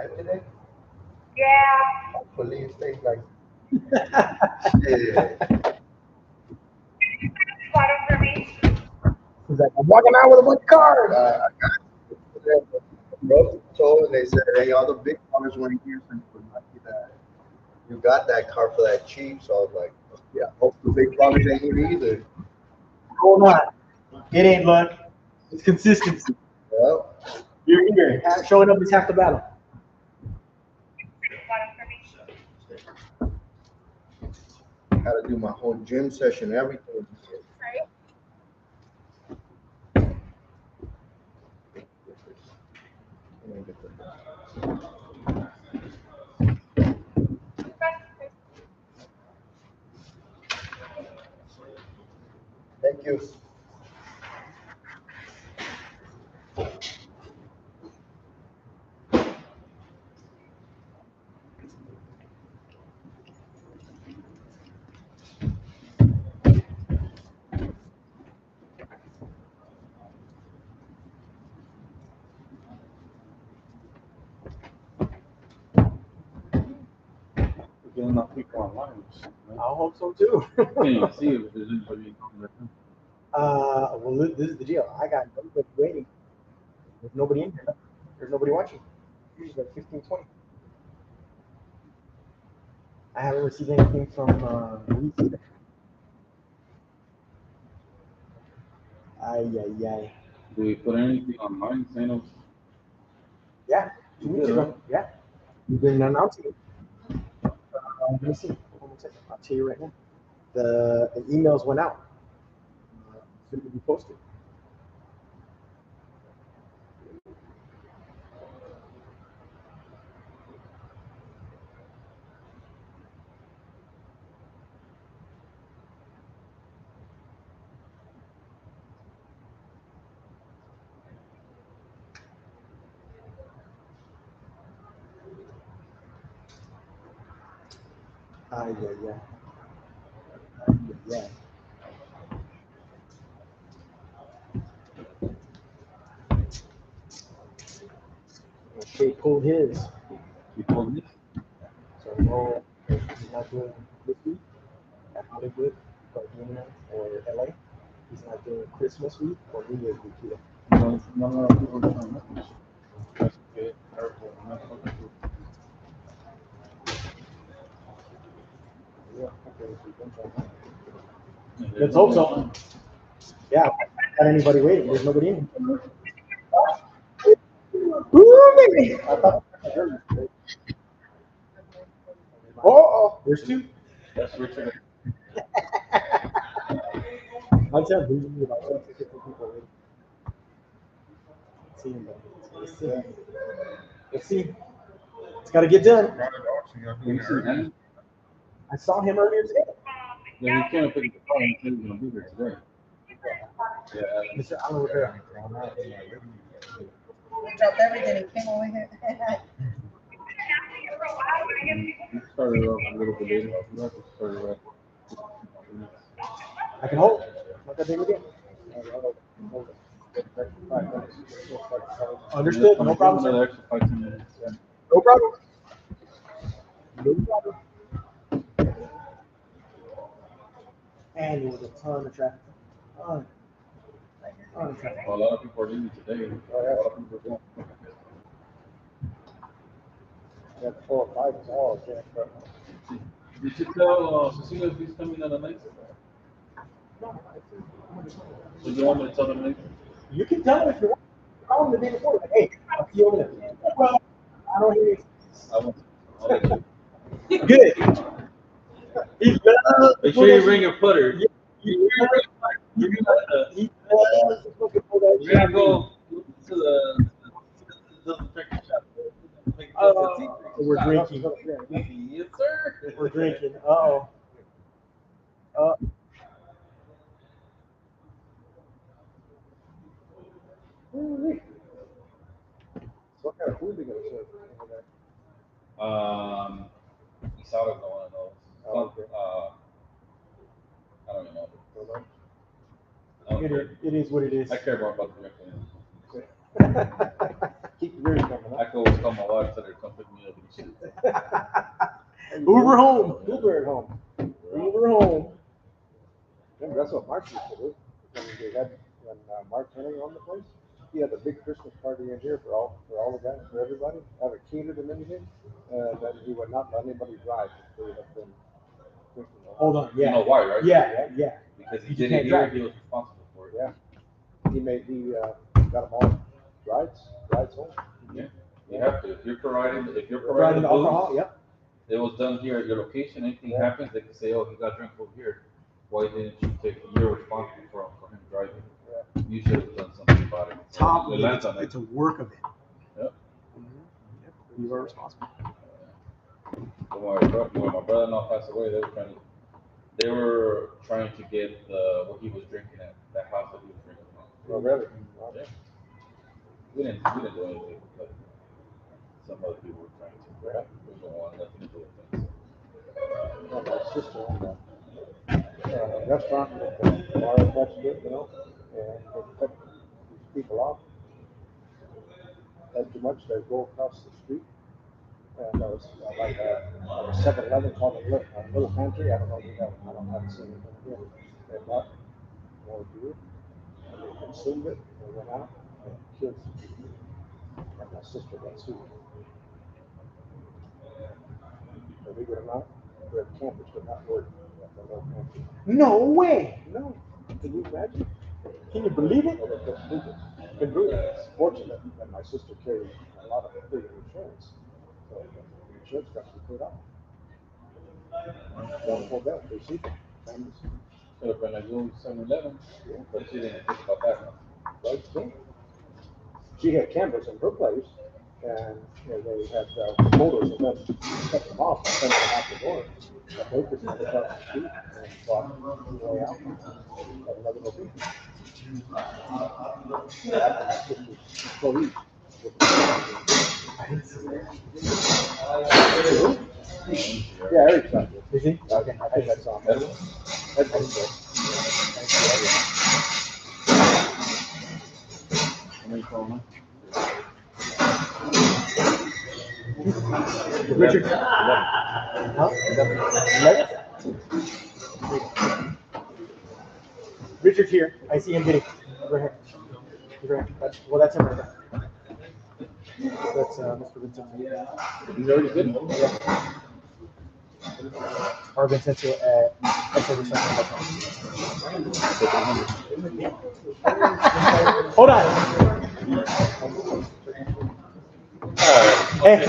that today? Yeah. Hopefully it stays like shit. Water for me. He's like, I'm walking out with a bunch of cars. I got bro told and they said, hey, all the big cars went here, so you were lucky that you got that car for that cheap. So I was like, yeah, hope the big brothers ain't here either. Hold on. It ain't luck. It's consistency. Well, You're here. Showing up is half the battle. Water for me. had to do my whole gym session, everything. Right? Thank you. Getting enough people online. I hope so too. Can't even see if there's anybody on there. Well, this is the deal. I got nobody waiting. There's nobody in here. There's nobody watching. Usually like 15, 20. I haven't received anything from Luis either. Ay, ay, ay. Do we put anything online saying it? Yeah, 2 weeks ago. Yeah. We've been announcing it. Let me see. Hold on a second. I'll tell you right now. The emails went out. It's going to be posted. Ay, ay, ay. Ay, ay, ay. Shay pulled his. You told me? So no, he's not doing this week at Hollywood, Gardena, or LA. He's not doing Christmas week or New Year's week either. No, people are trying to That's good. Yeah, okay. Let's hope so. Yeah, got anybody waiting? There's nobody in. Ooh, baby. Oh, there's two. That's Richard. I'll tell you about 50 people waiting. Let's see, let's see. Let's see. It's got to get done. I saw him earlier today. Yeah, you can't pick the car and say he's gonna be there today. Yeah. Mr. Alan Rivera. We dropped everything and came over here. We started off a little bit later. We have to start off. I can hold. Like I did with you. Understood. No problem. Another Sir. extra 5 10 minutes. No problem. No problem. And there was a ton of traffic. Ton of traffic. A lot of people are leaving today. A lot of people are going. Yeah, 4 or 5 is all. Yeah. Did you tell Cecilia if he's coming on the night? So you want me to tell them later? You can tell him if you want. Call him the day before. Like, hey, I'll see you over there. Well, I don't hear you. I won't. I'll let you. Good. He loves. Make sure you bring your putter. He loves. We're gonna go to the tractor shop. We're drinking. Yes, sir. We're drinking. Uh-oh. What kind of food they gonna serve over there? Isabel's the one of those. Oh, okay. I don't even know. It is what it is. I care more about the rest. Keep the beers coming. I could always call my wife, tell her to come pick me up and shit. Uber home. Uber at home. Uber home. Remember, that's what Mark used to do. When Mark Henning owned the place, he had a big Christmas party in here for all the guys, for everybody, have it catered and everything. Then he would not let anybody drive. They would have been drinking. Hold on, yeah. You know why, right? Yeah. Because he did it here, he was responsible for it. Yeah. He got them all rides home. Yeah. You have to. If you're providing the alcohol, booze, yep. it was done here at your location. Anything happens, they can say, "Oh, he got drunk over here. Why didn't you take? You're responsible for him driving. Yeah. You should have done something about it." Top, So it's a work of it. Yep. Yep. You are responsible. When my brother-in-law passed away, they were trying to get what he was drinking at that house that he was drinking at. Oh, really? Yeah. We didn't do anything, but some other people were trying to. Yeah. We don't want nothing to do with things. My sister owned a restaurant with a bar attached to it, and they cut these people off. Had too much, they go across the street. And there was like a 7-Eleven called a little pantry. I don't know if you have, I don't have seen it here. They bought more beer, and they consumed it, and they went out and killed some people. And my sister got sued. Believe it or not, their campers did not work at the little pantry. No way! No. Can you imagine? Can you believe it? Well, they couldn't do it. Couldn't do it. It's fortunate that my sister carried a lot of free insurance. So the insurance got to be paid off. Wonderful death. They see them. Families. Could have been a little 7-Eleven, but she didn't think about that. Right? Yeah. She had cameras in her place, and they had photos of them cut them off and sent them out the door. The bakers went across the street and walked the way out. Had another location. After my sister's employees. Yeah, Eric's not good. Is he? Okay. I think that's on. Everybody's good. How many calling? Richard. Huh? 11? Richard's here. I see him getting. Right here. He's right here. That's him right there. That's Mr. Vincent. He's already good. Yeah. Or Vincenzo at SRV. Hold on. Hey.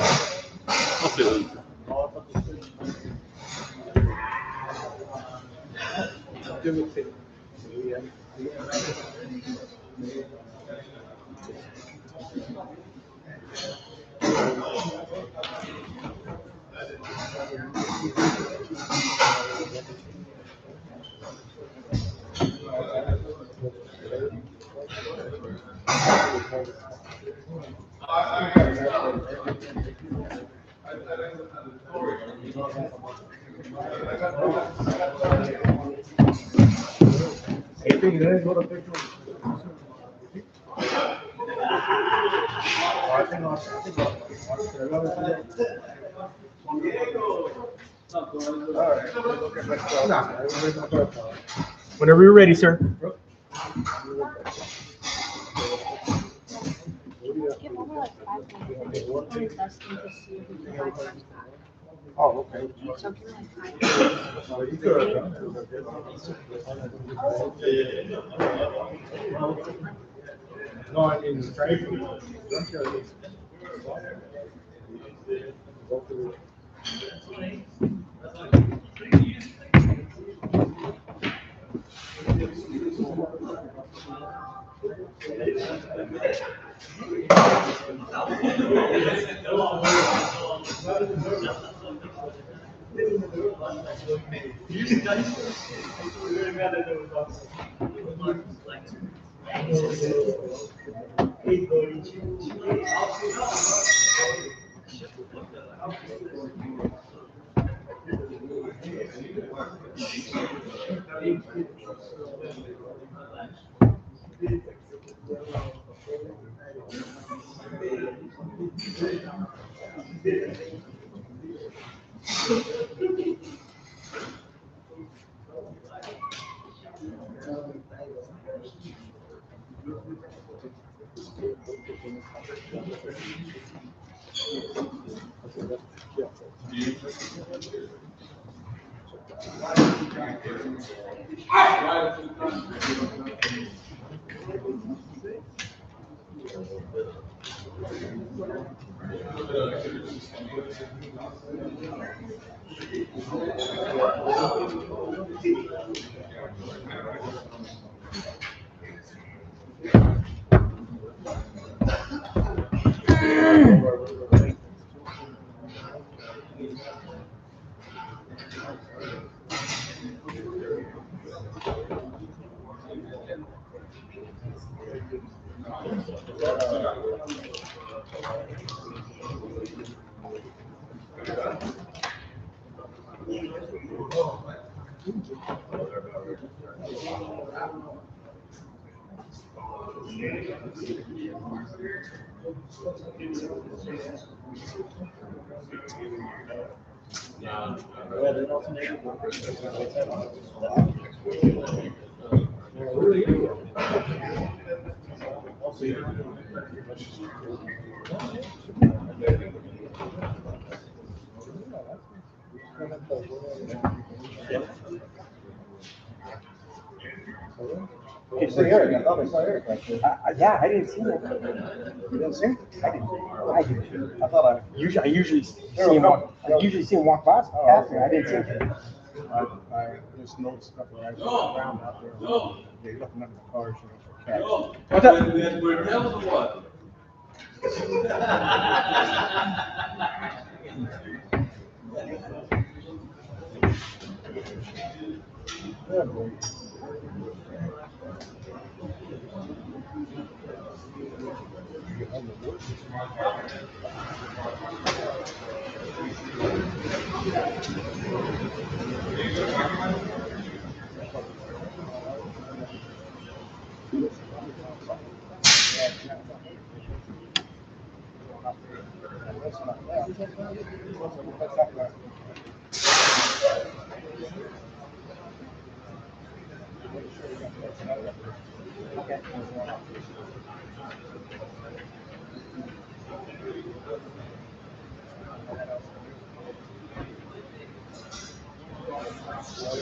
Whenever you're ready, sir. Oh, okay. No, I mean, Okay, so Eric, I thought I saw Eric. Yeah, I didn't see him. You didn't see him? I didn't. I thought I usually see him walk. I usually see him walk past me. I didn't see him. I just noticed a couple of guys around out there. They're looking under the cars, for cats. What's up? We're telling what?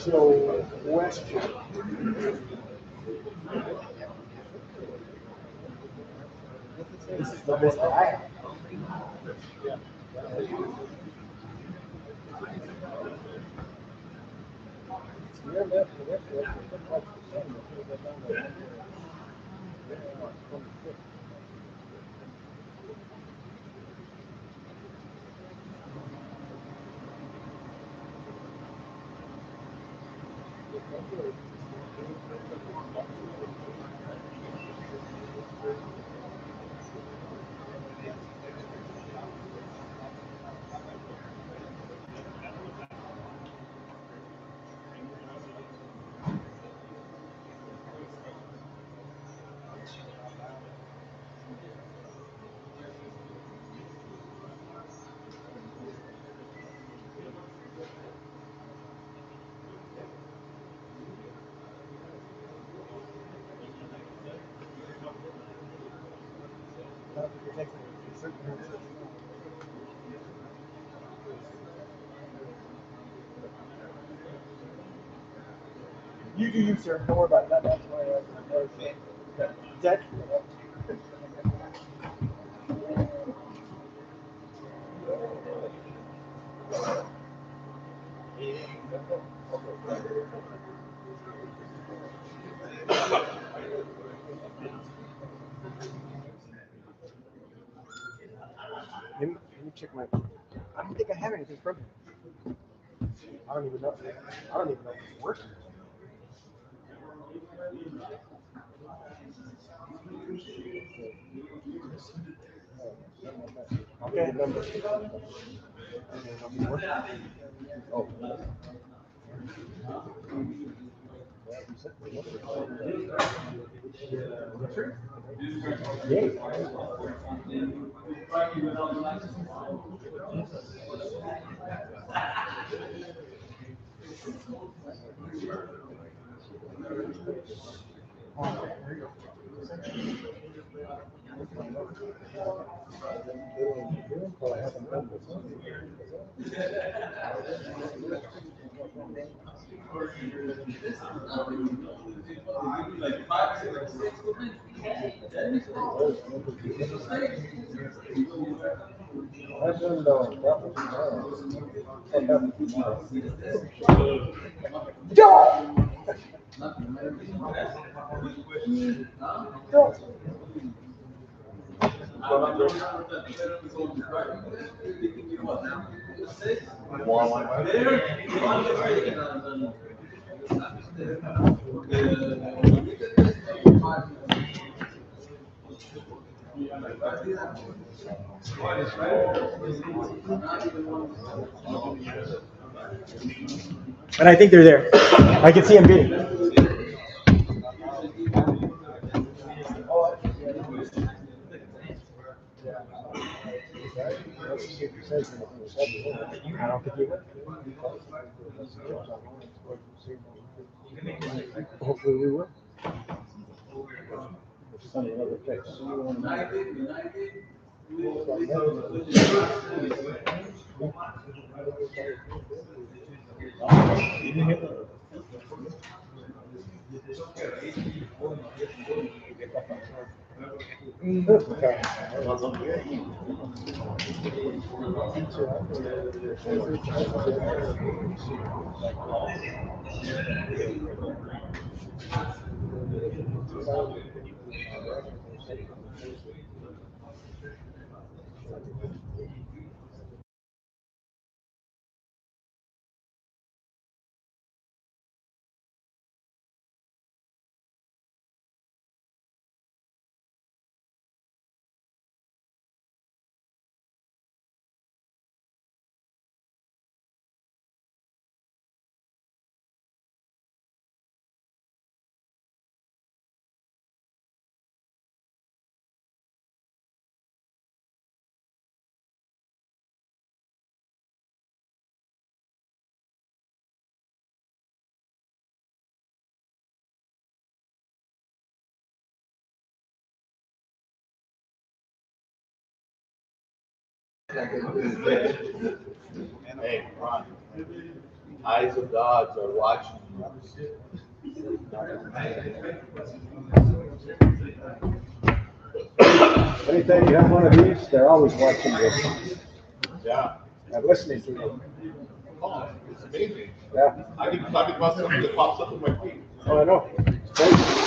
So, question. This is the best I have. You do you, sir. Don't worry about that. That's why Dead. Let me check my. I don't think I have anything from him. I don't even know. I don't even know if it's working. Okay. Oh. And I think they're there. I can see them bidding. I don't think he will. Hopefully we will. Hey, Ron. Eyes of gods are watching Anytime you have one of these, they're always watching you. Yeah. I'm listening to you. Oh, it's amazing. Yeah. I can talk about something that pops up in my feed. Oh, I know. It's crazy.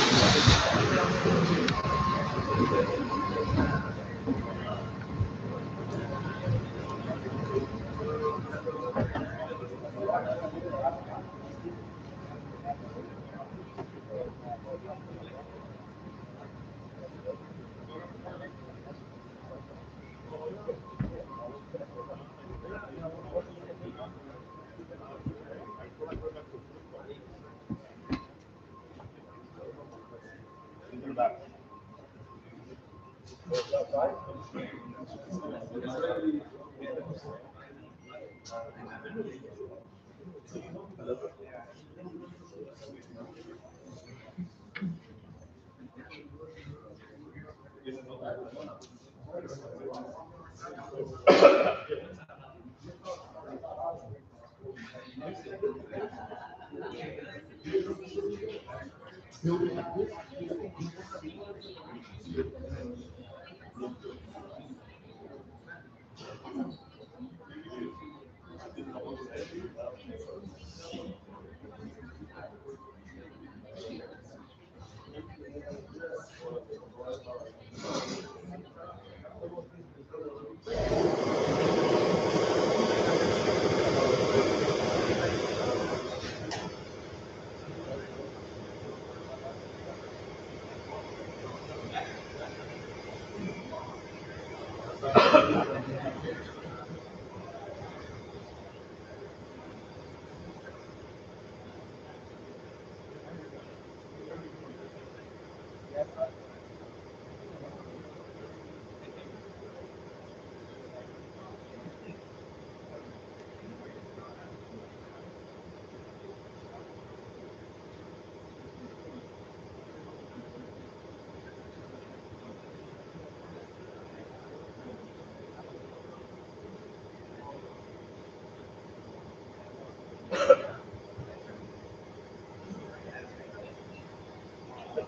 Smell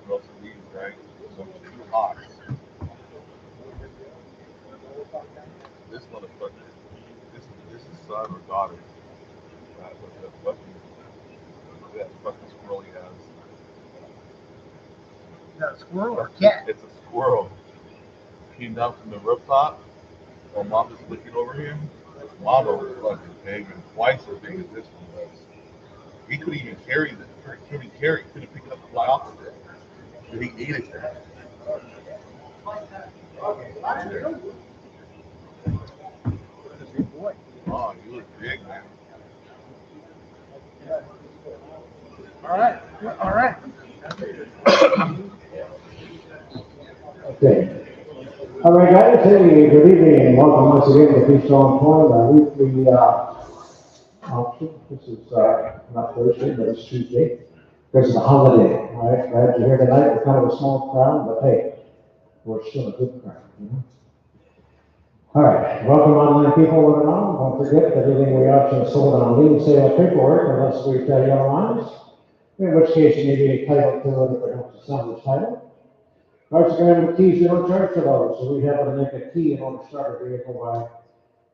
some leaves, right? Some hot. This motherfucker. This is son or daughter. That fucking squirrel he has. Is that a squirrel or a cat? It's a squirrel. Came down from the rooftop. While mom was looking over him. Mama was fucking big and twice as big as this one was. He couldn't even carry it. Couldn't pick it up and fly off of it. But he ate it. Oh, you look big, man. All right. All right. Okay. All right, guys. Hey, good evening, and welcome once again to Keystone Point, our weekly auction. This is not Thursday, but it's Tuesday because of the holiday. All right, glad you're here tonight. We're kind of a small crowd, but hey, we're still a good crowd. You know? All right, welcome online people living on. Don't forget that everything we auction is sold on lien sale paperwork unless we tell you otherwise, in which case you may be entitled to it if it helps the seller's title. Cards are going with keys, you don't charge for those, so we happen to make a key in order to start a vehicle by,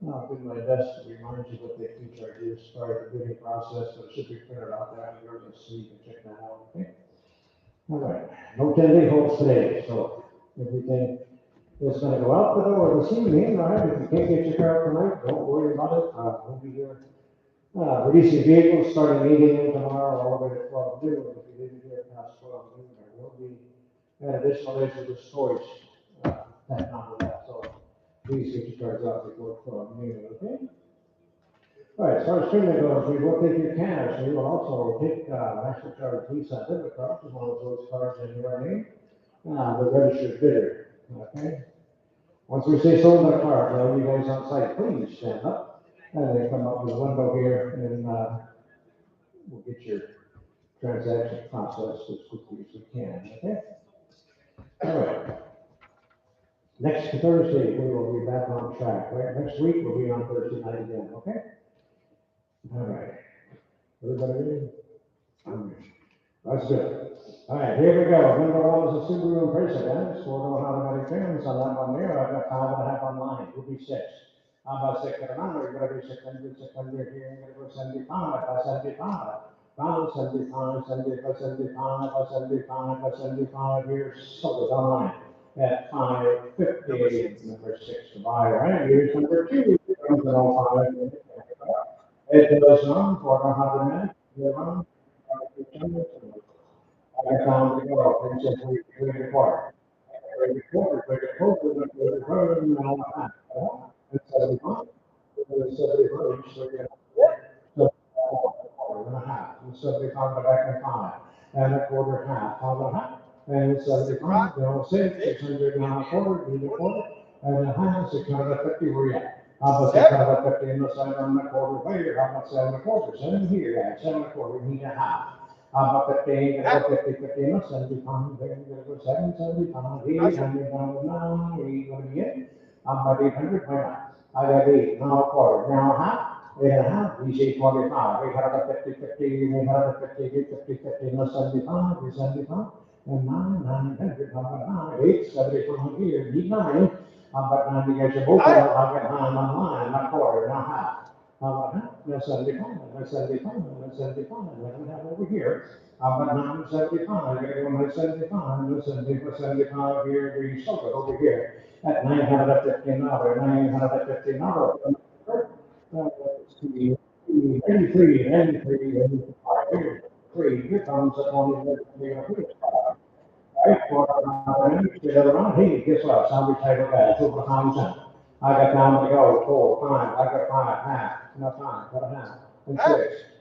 I'll do my best to remind you what the key charge is prior to the bidding process, but it should be printed out there, so you can check that out, okay? All right, no 10-day holds today, so everything is gonna go out the door this evening, all right? If you can't get your car tonight, don't worry about it, we'll be here. Releasing vehicles starting 8 a.m. tomorrow, all the way to 12 noon. If you didn't get past 12 noon, there will be an additional days of the storage tacked onto that. So please get your cars out before 12 noon, okay? All right, as far as payment goes, we will take your cash. We will also take National Charge Visa debit cards, as long as those cards in your name, the registered bidder, okay? Once we say sold on card, all you guys on site, please stand up. And they come up with a window here, and we'll get your transaction processed as quickly as we can, okay? All right. Next Thursday, we will be back on track, right? Next week, we'll be on Thursday night again, okay? All right. Everybody ready? That's good. All right, here we go. Number one is a Subaru Impreza, guys. 4-door automatic clearance on that one there. I've got 5.5 online. Will be 6. How about 6 at another? You're going to be 600 here. You're going to go 75 by 75. Pound 75, 75, 75, 75, 75 here. Sold it online at 550. Number 6 to buy, right? Here's number 2. Comes at all 5. It goes on for 100 minutes. I found the girl, and said, we report. And 75 the back and 5, and a quarter half, how about half? And 75, no, 600 now a quarter, need a quarter, and a half, 650, where you at? How about 650 in the center and a quarter later? How about 7 1/4? 7 here, yeah, 7 1/4, need a half. How about 15, gonna go 50, 50, no, 75, then gonna go 775, 800, down to 9, where you gonna be in? How about 800, why not? I got 8, now a quarter, now a half. 8.5, we say 25, 850, 50, 850, 50, 50, no 75, 75, and 9, 900, how about 9, 8, 75 here, need 9, how about 9, you guys are both out, I got 9 on line, not quarter, now half. How about half? No 75, no 75, no 75, what do we have over here? How about 975, I gotta go 975, no 75, 75 here, we sold it over here at $915, $915. Let's see, 93, 93, 83, here comes the 20, right, hey, guess what, somebody title that, it's over 1,000. I got time to go, 4, 5, I got 5, half, no 5, got a half, and 6,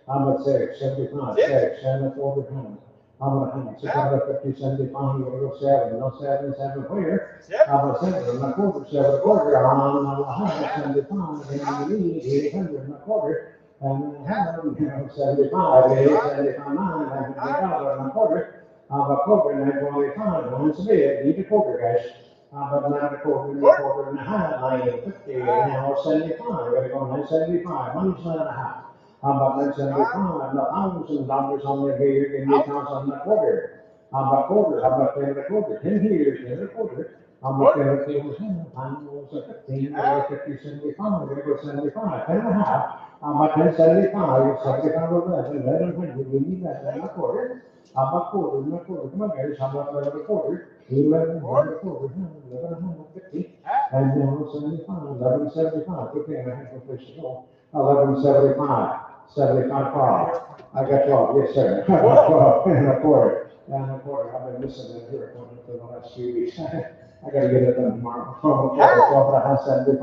I'm at 6, 75, 6, 7, 4, half. I'm at half, 650, 75, you gotta go 7, no 7, 7, where? I'm at 7, and a quarter, 7, a quarter, I'm a half, 75, and you need 800, and a quarter, and a half, 75, 8, 75, 9, and a quarter. A quarter and a quarter time, once a bit, need a quarter, guys. But not a quarter and a quarter and a half, 950, now 75, gotta go 975, 1 and a half. How about $9.75? $1,000 on the here, give me $1,000 How about quarter? How about 10 and a quarter? 10 here, 10 and a quarter. How about 10 and a quarter? I'm going to 15, I go 50, 75, I go 75, 10 and a half. How about 10.75? 75 or less, 1100, give me that, 11 and a quarter. How about quarter and a quarter? Come on, guys, how about 11 and a quarter? 11 and a quarter, 1150. And now 75, 11.75. Okay, I have no place to go. 11.75, 75 five. I got 12, yes, sir. I got 12 and a quarter. And a quarter, I've been missing that here for the last few weeks. I gotta get it done tomorrow. 12 and a half, 75.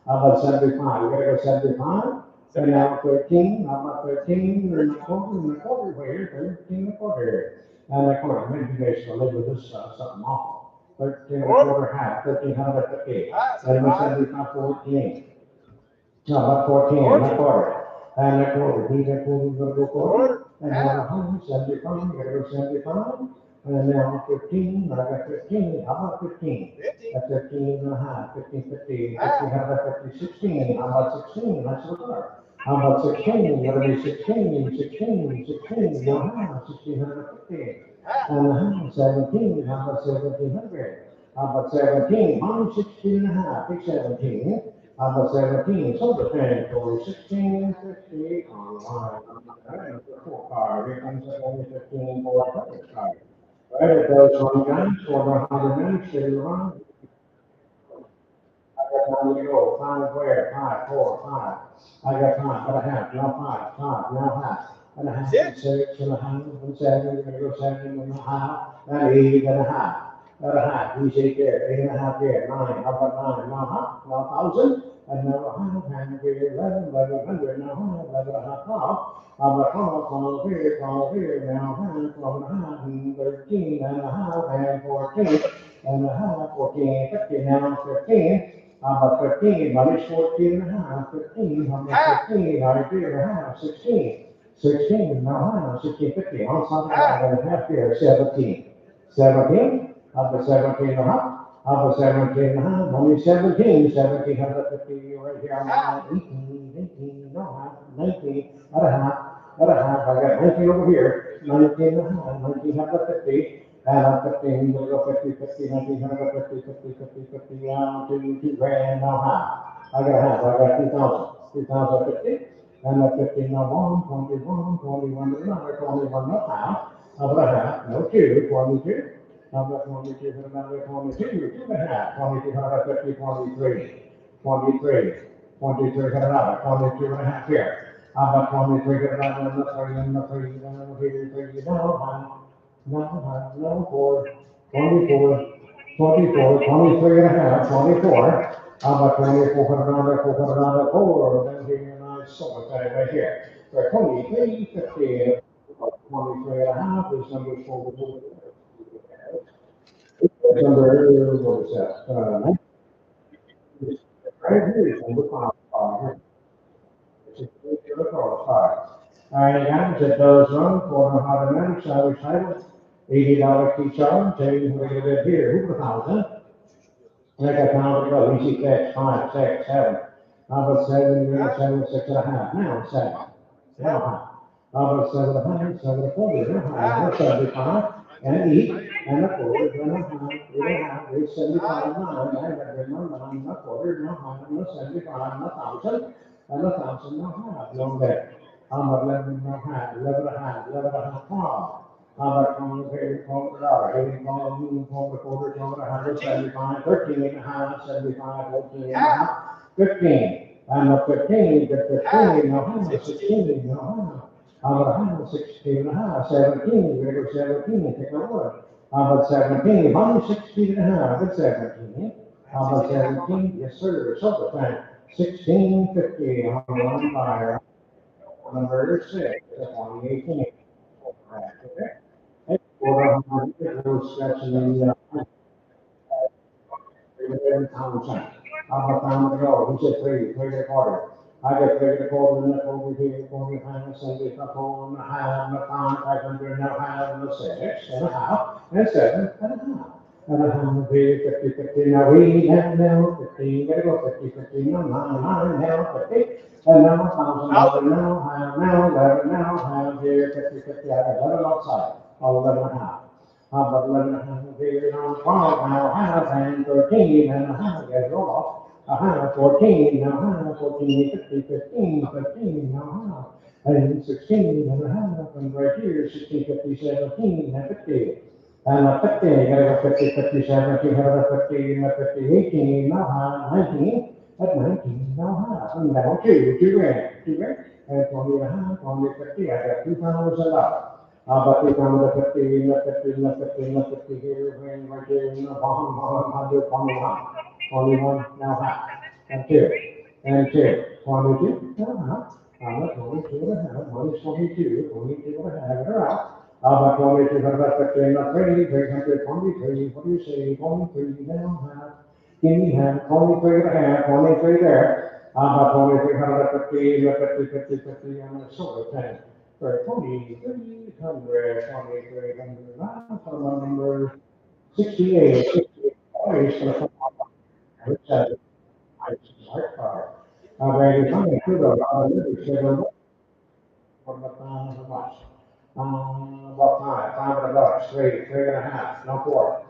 How about 75? We gotta go 75. And now 13, how about 13 and a quarter here, 13 and a quarter. And a quarter, maybe you guys will live with this something awful. 13 and a quarter half, 1350. And 75, 14. No, about 14, not quarter. And a quarter, he's a quarter, we're gonna go quarter. And now 175, we gotta go 75. And now 15, I got 15, how about 15? That's 15 and a half, 15, 50, 50, how about 50, 16, how about 16, that's what we're. How about 16, you gotta be 16, 16, 16, you don't have 1650. And how 17, how about 1700? How about 17, I'm 16 and a half, big 17. How about 17, so the thing for 1650 online. Four card, here comes the only 15 for a credit card. Right, it goes on guys, for 100 minutes, stay around. I got time to go, five where, five, four, five. I got time, but a half, now five, five, now half. And a half, and 6, and a half, and 7, we're gonna go 7 and a half, and 8 and a half. And a half, he's 8 there, 8 and a half there, 9, how about 9, now half, now 1,000. And now a half, and here, 11, 1100, now half, 11 and a half, 12. How about 12, 12 here, now half, 12 and a half, and 13 and a half, and 14 and a half, 14, 15, now 15. How about 15? Minus 14 and a half, 15. How about 15? I agree and a half, 16. 16, now how? 16, 50. On top of that, and a half here, 17. 17? How about 17 and a half? How about 17 and a half? Only 17. 17, how about 50 right here? 18, 18, no, 19 and a half. And a half, I got 19 over here. 19 and a half, 19, how about 50? And 15, we'll go 50, 50, 19, how about 50, 50, 50, 50, down to 2 grand, now half. I got half, I got 2,000. 2,050. And 15, now 1, 21, 21 another, 21, no half. How about a half? No 2, 22. How about 22, another 22, 2 and a half. 22, how about 50, 23. 23, 23, another, 22 and a half here. How about 23, another, and the 3, and the 3, and the 3, 3, no, no, 4, 24, 24, 23 and a half, 24. How about 24, put another, 4, then here, and I saw it right here. For 23, 50, 23 and a half is number 4. Number, what is that? Right here is number 5. All right, guys, it does run for how to manage salary title. $80 key charge, tell you what it is here, who 1,000. And I got pound to go, easy catch, 5, 6, 7. How about 7, 7, 6 and a half, now 7. Now half. How about 7 and a half, 7 and a quarter, now half, 75. And eat, and a quarter, then a half, 8 and a half, 8, 75, 9, I got them on 9, and a quarter, now half, and 75, and 1,000. And 1,000, now half, no there. How about 11 and a half, 11 and a half, 11 and a half, 12. How about 20, 12 dollar, 80, 12, 12 quarter, 12 and a half, 75, 13 and a half, 75, 14 and a half, 15. And the 15, the 15, no how, 16, no how. How about 16 and a half, 17, we go 17, take a look. How about 17, 116 and a half, it's 17. How about 17? Yes, sir, so the time. 1650 on one fire. Number 6, 2018. Okay. We're scratching the I'm a pound to go. He said 3 and a quarter. I get 3 and a quarter, and that's over here, 4 and a half, 70, 4 and a half, and a pound, 500, and a half, and a 6, and a half, and 7, and a half. and a half, 50, 50, now we have now 50, gotta go 50, 50, now 9, now 50, and now $1,000, now have, now 11, now have, here, 50, 50, I got 11 outside, all 11 and a half. How about 11 and a half, here, now 12, now half, and 13, and a half, get roll off. A half, 14, now half, 14, 50, 15, 15, now half, and 16, and a half, and right here, 16, 50, 17, and 50. And a 50, you gotta go 50, 50, 17, have a 50, and a 50, 18, now half, 19, at 19, now half, and now two grand, and 20 and a half, 20, 50, I got $2,000. But we come to 50, and the 50, and the 50, and the 50 here, and right here, and the 121, 21, now half, and two, 22, now half, and the 22 and a half, 22, 22 and a half, they're out. But 22, about 50, and the 323, what do you say, 23, now half, give me half, 23 and a half, 23 there. About 23, 150, and the 50, 50, 50, and the silver 10. For 2,300, 2,300, phone number 68, 68, always going to come up with that. I smart car. Very funny, too, though, really, so what about how much? About $500, three and a half, no four.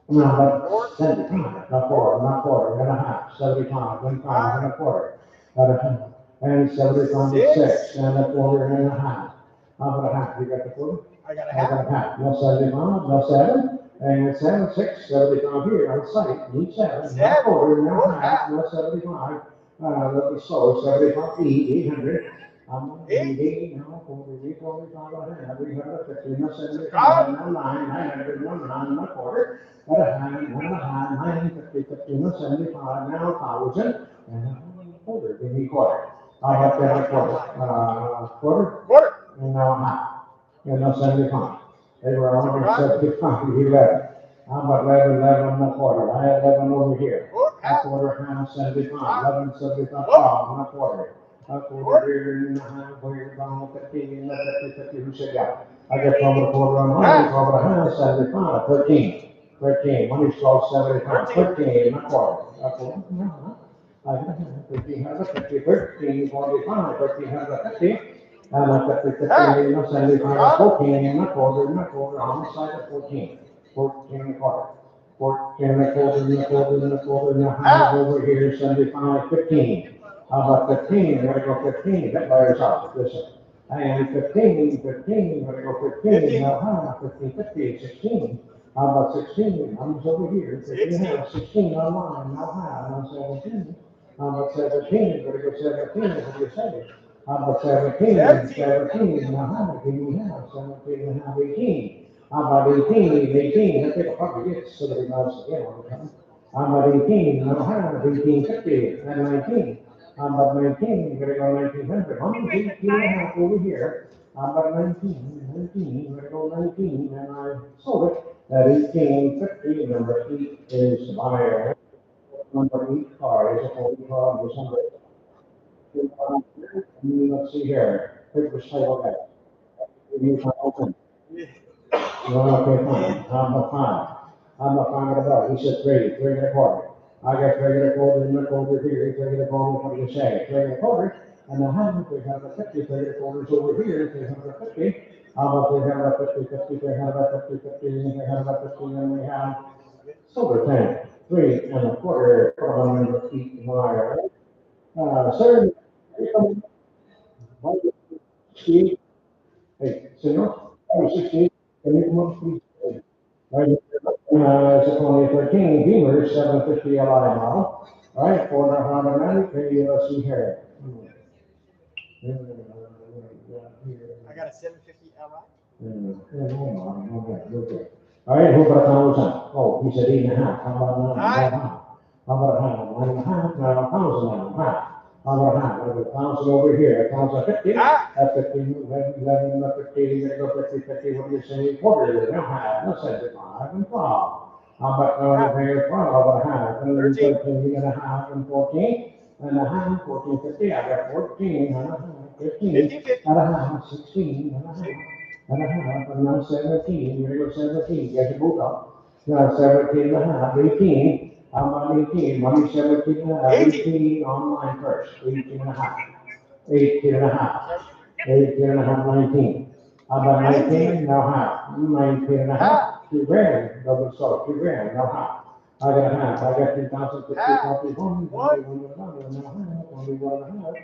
No, but 75, not four, not quarter, and a half, 75, then five, and a quarter, and 75 is six, and a quarter and a half. How about a half? You got the quarter? I got a I got half. a half. No 75, no seven, and 7, 6, 75 here on site. Need seven, no quarter, no half, no 75. Let me slow, 75, 800. 80, no 40, 45, and a half, 350, no 75, no 9, 900, no 9, no quarter. At a hand, and a hand, 950, 15, no 75, now 1,000, and a quarter, give me quarter. I have to have a quarter, and now a half, and now 75. They were on 75, he left. How about 11, 11, no quarter, I have 11 over here. A quarter, half, 75, 11, 75, 12, no quarter. A quarter here, and a half, here, down 15, 50, who said yeah? I get over a quarter on mine, over a half, 75, 13. 13, money slow 75, 13, not quarter. A quarter, no, I got 1,500, 50, 13, 45, 1,350, and a 50, 50, no 75, 14, not quarter, on the side of 14, 14 and a quarter. 14 and a quarter, and a quarter, and a quarter, and a half over here, 75, 15. How about 15? I gotta go 15, that buyer's out, listen. And 15, 15, gotta go 15, now how, 15, 50, 16. How about 16? I'm over here, 15, 16 online, now how, now 17. How about 17? Gotta go 17, what do you say? How about 17? 17, now how, give me how, 17 and a half, 18. How about 18? 18, I think I'll probably get 70 miles again all the time. How about 18? Now how, 18, 50, and 19. How about 19? Gotta go 1900. How much 18 and a half over here? How about 19? Gotta go 19, and I sold it at 1850. Number 8 is the buyer. Number 8 car is a 40 car, this number. Let's see here. Paper title that. You can open. Okay, fine. I'm a five. I'm a five and a buck. He said three and a quarter. I got three and a quarter and a quarter here, three and a quarter, what do you say? Three and a quarter, and a half, 350, three and a quarters over here, 350. How about 350, 50, 350, 50, and 350, and we have silver tank, three and a quarter, 400 feet wire. Sir, you come, 68, hey, senor, 68, can you come up, please? Right, it's a 2013 Beamer, 750 Li model. All right, Ford automatic, let's see here. I got a 750 Li. Okay. All right, who got 1,000? Oh, he said 8.5. How about 9.5? How about a half? 9.5, now 1,000 now, half. How about a half? What about 1,000 over here? 1,050? At 15, 11, 15, go 50, 50, what do you say? Quarter, now half, no 75, and 12. How about here, 12, how about a half? And 13 and a half, and 14, and a half, 14.50, I got 14, and a half, 15, and a half, 16, and a half, and now 17, you're gonna go 17, get your boot up. No, 17 and a half, 18. How about 18? Money 17 and a half, 18 online first, 18 and a half. 18 and a half. 18 and a half, 19. How about 19? No half. 19 and a half. 2 grand. Double so, 2 grand, no half. I got a half. I got 2,050, 21, 21 and a half, 21 and a half.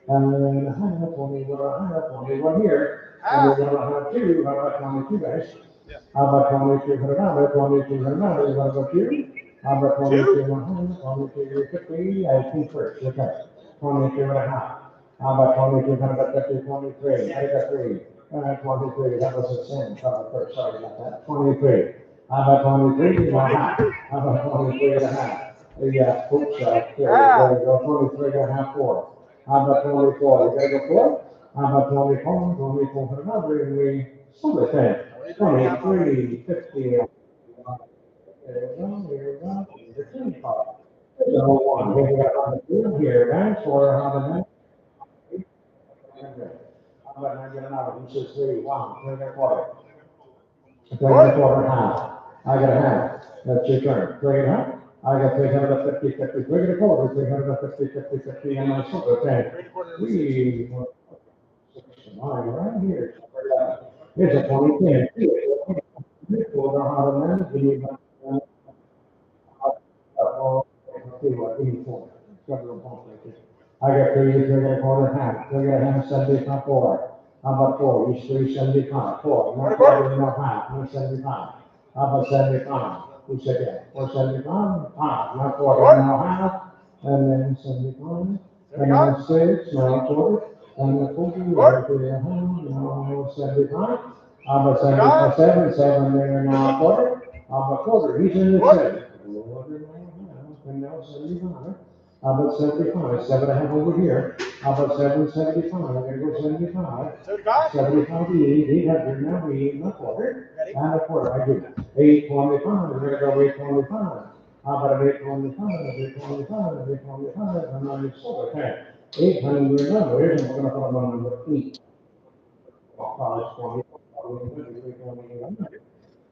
And a half, 21 and a half, 21 here. 21 and a half, 2. How about 22 guys? How about 2,200, 2,200, you want to go 2? How about 22 and a half, 22, 50, I think first, okay. 22 and a half. How about 2250, 23, I got 3. 23, that was a sin, sorry about that. 23. How about 23 and a half? How about 23 and a half? Yeah, oops, there you go, 23 and a half, 4. How about 24? You gotta go 4? How about 24, 2400, and we, something, 23, 50. There you go, there you go, the 25. There's a whole one, we got on the field here, guys, for how the how about I get another, one, 2, 3, 1, 3 and a quarter. 3 and a quarter, half. I got a half, that's your turn, 3 and a half. I got 350, 50, 3 and a quarter, 350, 50, 50, and my silver, 10. 3, 4, 6, 9, right here. Here's a 20, 10. Quarter, how to manage, you need I got 3 and a quarter half, 3 and a half, 75, 4. How about 4? Each 3, 75, 4. No quarter, no half, no 75. How about 75? Who said that? 475, half, no quarter, no half, and then 75, and then 6, no quarter, and then 40, no 3 and a half, no 75. How about 75, 7, 7 there, now quarter. How about quarter? He's in the 7. And now 75. How about 75? 7 and a half over here. How about 775? I'm gonna go 75. 75 to 800 now, 8 and a quarter. And a quarter, I do. 825, we're gonna go 825. How about 825, 825, 825, and then it's okay. 800 numbers, and we're gonna put them on number 8.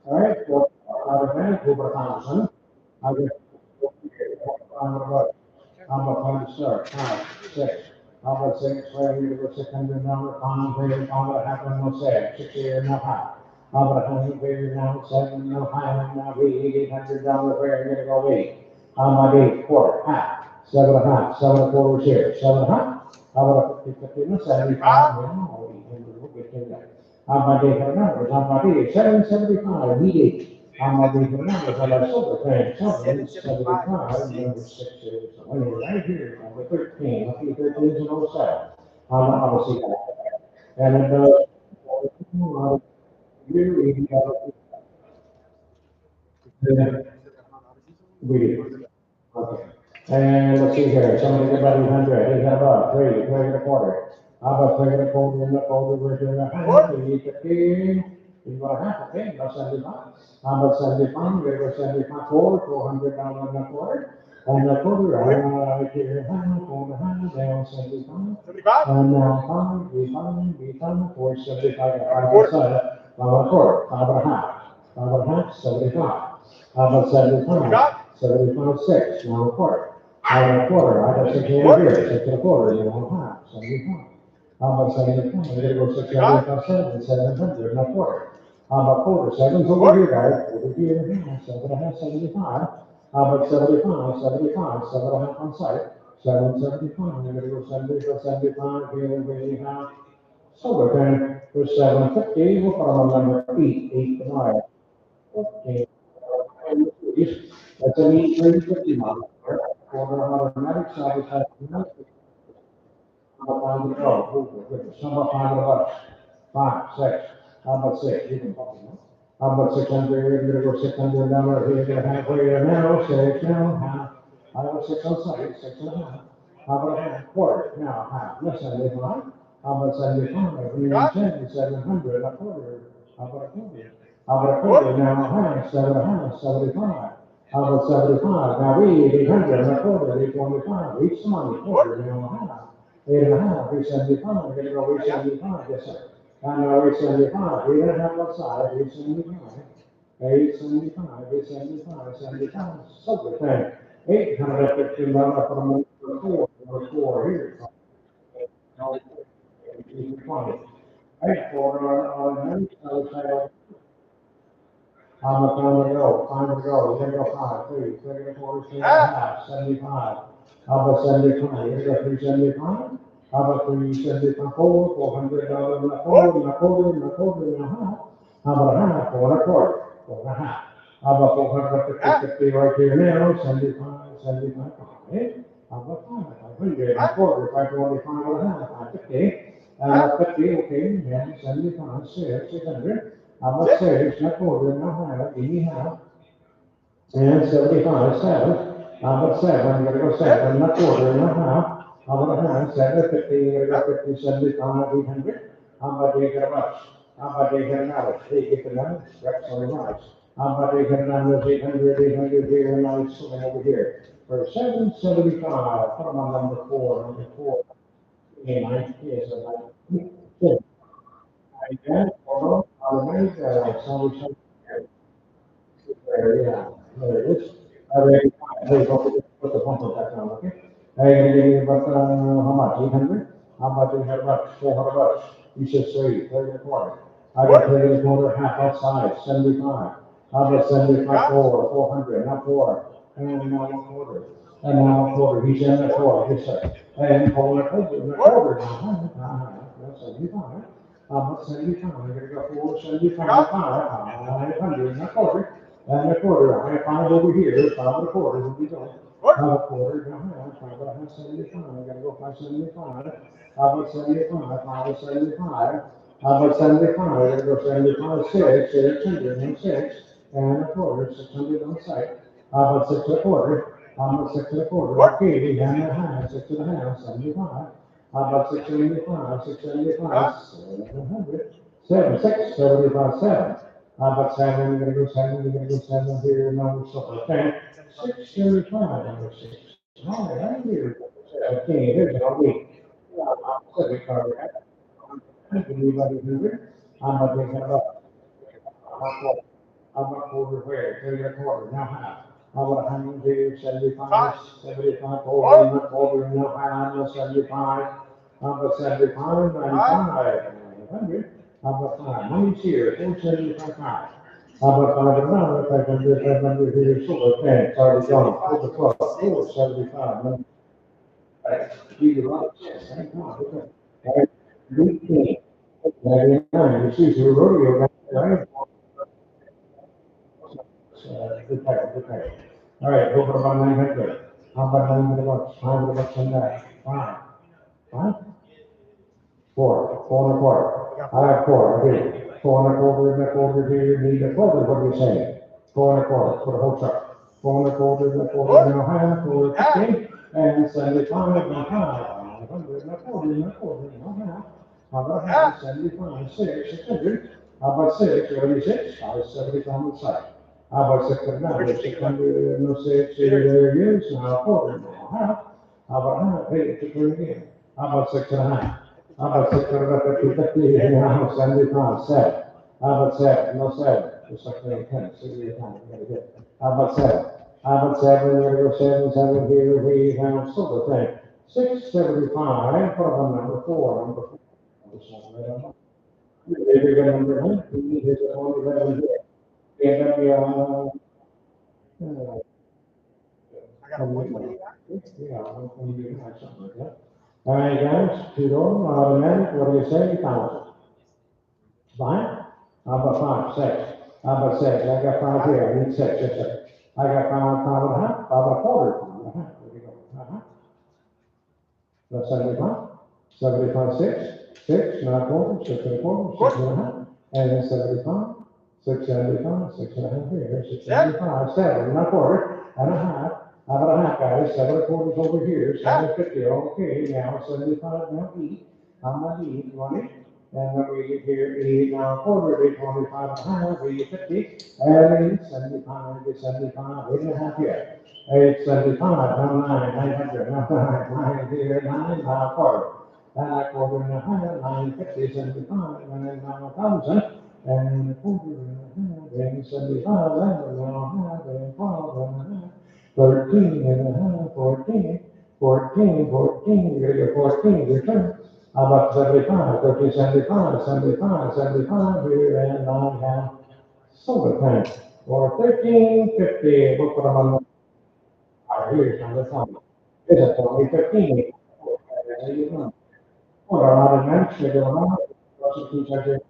All right, so out of that, over 1,000. I guess. How about one start? 5, 6. How about 6? Where you go 600 number, pound, paper, pound, a half, and we'll say 60 and a half. How about 100 paper now, 7, no high, now $800 where you're gonna go 8. How about 8, quarter, half, 7 and a half, 7 and a quarter here, 7 and a half. How about a 50, 50, no 75? No, 800, we'll get to that. How about 800 numbers? How about 8? 775, need 8. I'm not even remember, but I saw the thing, 775, number 6 is, right here, number 13, lucky 13 is an old set. I'm gonna see that. And it does, really, okay. And let's see here, somebody get about 800, 800 3, 3 and a quarter. How about 3 and a quarter, and the quarter, we're doing a half, we need 15. You got a half, okay, about 75. How about 75, we go 75, $400 and a quarter. And the quarter, right here, half, quarter, half, down 75. And now 5, we find, 475, 5 quarter, 5 and a half. 5 and a half, 75. How about 75? 75, 6, now a quarter. How about a quarter? I got 6 over here, 6 and a quarter, you know, half, 75. How about 75? We're gonna go 675, 7, 700, and a quarter. How about quarter? 7's over here, guys, over here, and a half, 7 and a half, 75. How about 75, 75, 7 and a half on site. 775, we're gonna go 75, 75, here, we have. So we're gonna go 750, we'll put them on number 8, 8 to 9. Okay. That's an E350 model. Quarter automatic, side by side. Some of $500. 5, 6. How about 6? You can put them. How about 600? You're gonna go 600 number. Here, you're gonna have where you're now. 6 now, half. I got 6 on site, 6 and a half. How about a half? Quarter. Now, half. Less than 75. How about 75? We need 10, 700, a quarter. How about a quarter? How about a quarter? Now, a half, 7 and a half, 75. How about 75? Now we need 800 and a quarter, 825. Each money, quarter, now a half. 8 and a half, 875. We're gonna go 875, yes, sir. And now 875, 8 and a half outside, 875. $8.75, $8.75, silver thing. $850 for the number four here. No, 20. 8 quarter, how much time to go? Time to go. You're gonna go five, three, second quarter, three and a half, 75. How about 75? You're gonna go 375? How about 375? $400 and a quarter, and a quarter, and a quarter, and a half. How about a half, four and a quarter, four and a half. How about 450 right here now, 75, 75, five. How about 500 and a quarter, 525 and a half, 550. 50, okay, and 75, 600. How about six, and a quarter, and a half, anyhow. And 75, seven. How about seven? You gotta go seven, and a quarter, and a half. How about a half? 750, you gotta go 50, 75, 800. How about 800 bucks? How about 800 dollars? Hey, get the numbers, that's on the right. How about 800 dollars, 800, 800 here, and now it's something over here. For 775, put them on number four, number four. And I, yes, I, again, although, so yeah, there it is. Hey, don't put the bumper back on, okay? Hey, give me about, how much, 800? How about 800 bucks, 400 bucks? You said three, 30 and a quarter. I got 30 and a quarter, half outside, 75. How about 75, 400, not four, and now one quarter. And now a quarter, he's in a quarter, yes, sir. And hold it, a quarter, that's 75. How about 75, I'm gonna go 475, 500, and a quarter. And a quarter, I have five over here, five and a quarter, what we doing? Five and a quarter, five and a half, 75, I gotta go 575. How about 75, 575? How about 75, I gotta go 75, 600, and 6, and a quarter, 600 on site. How about 6 and a quarter? How about 6 and a quarter? Okay, and a half, 6 and a half, 75. How about 675, 675, 700, 7, 675, 7. How about seven? You're gonna go seven. You're gonna go seven here. No, so okay. 635. Number six. All right, I'm here. Okay, there's a week. Civic car. Anybody here? I'm a big about. I'm a quarter where? 3 and a quarter. Now half. How about 100 75, 75, over, not over, no half, no 75. How about 75, 95, 100. How about five? Money's here, 475. How about 500, 500, 500 here, so okay, it's already gone. Over 12, 475. You right, yes, thank God. All right, 18, 99, you see, the rodeo, right? Good title, good title. All right, go for about 900. How about 900 bucks? 500 bucks on that. Five. Five? Four and a quarter. I have four, I do. Four and a quarter here, need a quarter, what do you say? Four and a quarter, for the whole truck. Four and a quarter, and a half, 450, and 75, and a half. 100, and a quarter, and a quarter, and a half. How about a half, 75, 600. How about six, what do you say? 575 on the side. How about 600, 600, no six, there it is, now a quarter, now a half. How about a half, hey, it's a turn again. How about 6.5? How about 650, now 75, 7. How about 7? No 7. Just like 10, 68 times, you gotta get it. How about 7? How about 7? You gotta go 7, 7 here, we have silver thing. 675, put on number 4, number 4. Maybe the number 9, here's the only 11 here. Yeah, I got a 120. yeah, 120, something like that. All right, guys, two-door, automatic, what do you say, 1,000? Five? How about five, six? How about six? I got five here, I need six, yes, sir. I got five, five and a half, five and a quarter, five and a half, there we go. That's 75, 75, six, not a quarter, 6 and a quarter, 6 and a half, and then 75, 675, 6 and a half here, 675, 7, not a quarter, and a half. How about a half, guys? 7 and a quarters over here, 750, okay, now 75, now E. How much E, 20? And then we get here, E, now a quarter, 825 and a half, 850, and 875, 875, 8 and a half here. 875, now 9, 900, now 9 here, 9, now a quarter. And a quarter and a half, 950, 75, and then now 1,000. and a quarter and a half, and 75, and a half, and 12 and a half, 13 and a half, 14, 14, 14, you're gonna get 14, your turn. How about 75, 13, 75, 75, 75, here, and I have soda tank, or 13.50, we'll put them on the, all right, here's number 20. Is it only 15? There you go. Well, a lot of nights, they go on, lots of people are just,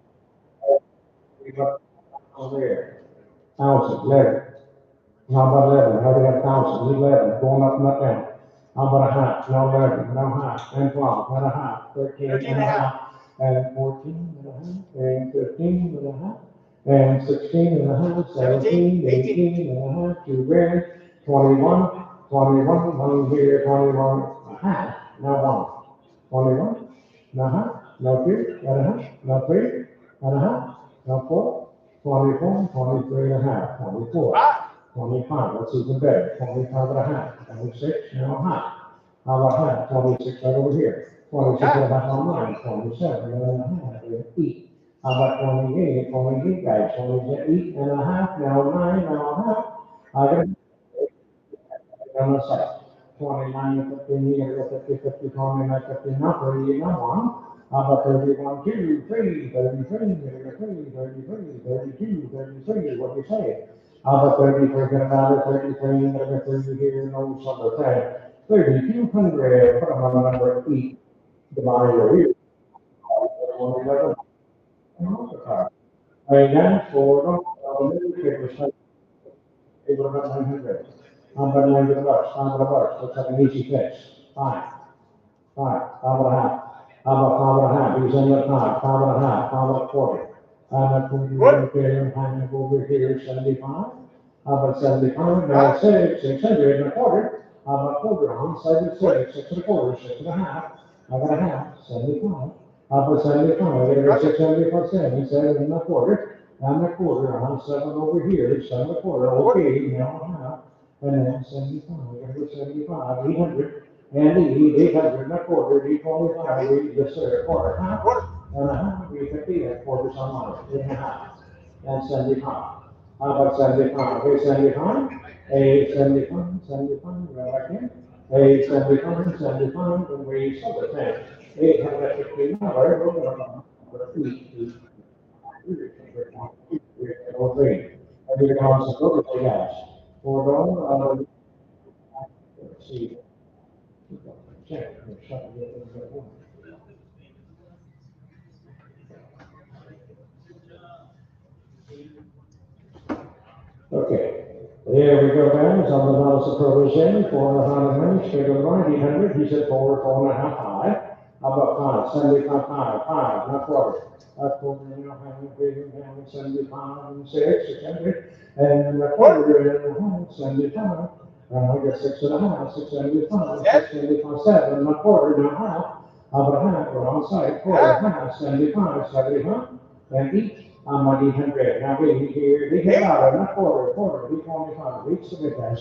over here. 1,000, 11. How about 11? How do you have 1,000? 11, going up, not down. How about a half? No 11, no half, and 12, not a half, 13 and a half, and 14 and a half, and 15 and a half, and 16 and a half, 17, 18 and a half, 2 grand, 21, 21, one here, 21 a half, now 1, 21, no half, no 2, and a half, no 3, and a half, no 4, 24, 23 and a half, 24. 25, that's even better, 25 and a half, 26, now a half. How about half, 26 right over here, 26 and a half on mine, 27 and a half, and 8. How about 28, 28 guys, 28 and a half, now 9, now a half. I got on the side. 29, 15, you gotta go 50, 50, 29, 50, now 30, now 1. How about 31, 2, 3, 33, 33, 33, 32, 33, what do you say? How about 33, get about it, 33, get a 30 here, no summer time. 3,200, put them on number 8, divide your ear. 11, multiply. Right now, for them, it would have been 900. How about 900 bucks, 500 bucks, looks like an easy fix. Fine. Five, 5 and a half. How about 5 and a half? He's in the 5, 5 and a half, 5 and a quarter. And that's when you look here, and over here, 75. How about 75? Now 600 and a quarter. How about quarter on? 76, 6 and a quarter, 6 and a half. I got a half, 75. How about 75? I gotta go 670 7, 7 and a quarter. And a quarter on 7 over here, 7 and a quarter. Okay, now a half. And then 75. I gotta go 75, 800. And the 800 and a quarter, 825, yes sir, quarter, half, and a half, 350, and quarters on mine, 8 and a half, and 75. How about 75? Okay, 75, a 75, 75, right here. A 75, 75, and we sold it then. $850, we're going to okay. And you can also go to the gas. $4, let's see. Check. Okay, there we go, guys, on the balance of provision, 400, straight on the right, 800, he said 4, 4 and a half, 5. How about 5, 75, 5, not quarter. That's quarter, and a half, 75, and 6, 600, and a quarter, and a half, 75. I got 6 and a half, 675, 675, 7, and a quarter, and a half. How about half, we're on site, quarter, half, 75, 75, and each. I'm on 800. Now we here, we hit out a quarter, we 25, reach the big guys.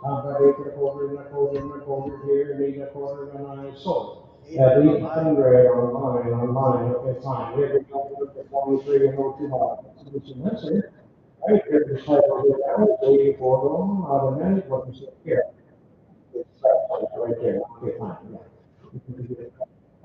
I'm about 8 and a quarter, and a quarter, and a quarter here, and 8 and a quarter, and I sold. At 800 online, okay, fine. Here we go, look at 23 and 02 miles. That's it. Right here, the site over there, 84 going, automatic, what we see here. It's right there, okay, fine, yeah.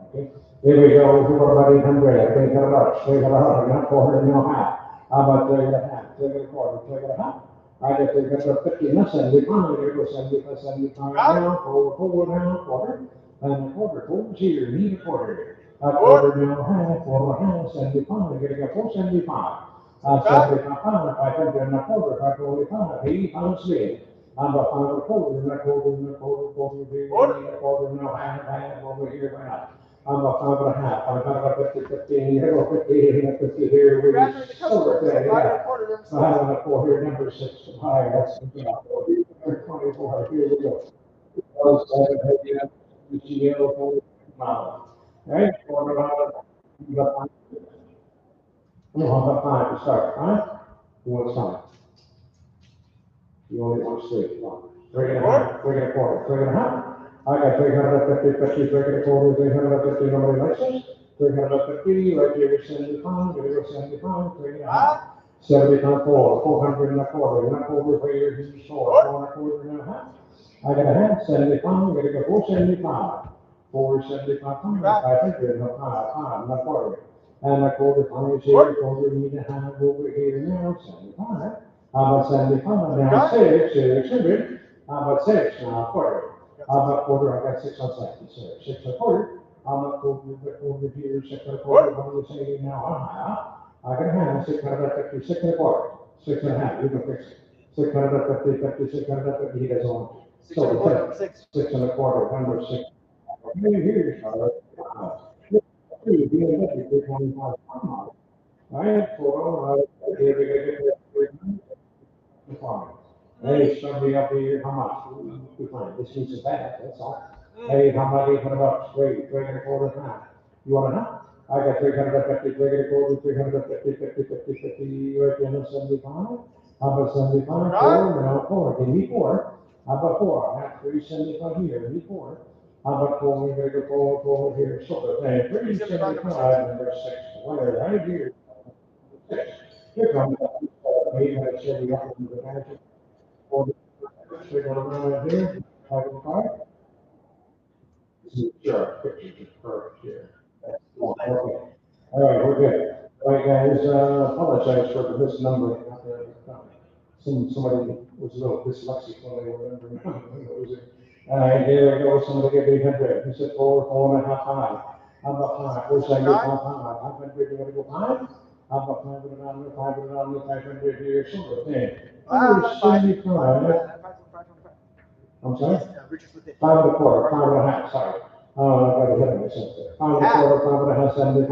Okay. Here we go, we're about 800, okay, got a buck, straight got a hundred, not 400, no half. How about 3 and a half, 3 and a quarter, 3 and a half? I guess we got the 50, not 75, we go 75, 75 now, forward now, quarter, and a quarter, quarter's here, need a quarter. A quarter now, half, quarter, half, 75, we gotta go 475. 75, 500 and a quarter, 525, 80 pounds big. I'm about 5 and a quarter, and a quarter, and a quarter, quarter, and a quarter, now half, over here, right now. I'm about 5 and a half. I'm about 50, 15, here, go 50, and 50 here. We sold it there, yeah. 5 and a quarter, number 6, higher, that's the thing. 24, here we go. 7, 8, UCL, right? Quarter mile, you got 5. No, how about 5 to start, 5? You want sign? You only want straight, 1. 3 and a half, 3 and a quarter, 3 and a half. I got 350, 50, 3 and a quarter, 350, nobody likes this. 350, right here, 75, gonna go 75, 3.5. 75 4, 400 and a quarter, and a quarter right here, he's short, 4 and a half. I got a half, 75, gonna go 475. 475, 500 and a five, 5 and a quarter. And a quarter, 5 here, quarter, need to have over here now, 75. How about 75, now 6, 600. How about 6, now a quarter. How about quarter, I got 6 on second, 6 and a quarter. How about quarter here, 6 and a quarter, what are we saying now? I got a hand, 650, 6 and a quarter, 6 and a half, you can fix it. 650, 50, 650, he doesn't want it. So, 6 and a quarter, number 6. Here's right, here we go. Hey, somebody up here, how much? We find this piece of bad, that's all. Hey, how much, 800 bucks, wait, 3 and a quarter time. You want to know? I got 350, 3 and a quarter, 350, 50, 50, 50, right there, 75. How about 75? 4, no, 4, give me 4. How about 4? I have 375 here, give me 4. How about 4? We're going to go 4 here, so the 375, number 6, whatever, right here. 6. Here comes the 870 for the around here, 5. Sure, pictures is perfect here. Okay. All right, we're good. All right, guys, apologize for the misnumbering. Somebody was a little dyslexic when they were remembering. All right, there we go. Somebody gave 800. He said 4 and a half high. How about 5? Where's that go? 500, you want to go 5? How about 500 on the 500 on the 500 here? Sort of thing. 75. I'm sorry? 5 and a quarter, 5 and a half, sorry. Oh, I got ahead of myself there. 5 and a quarter, 5 and a half, 75.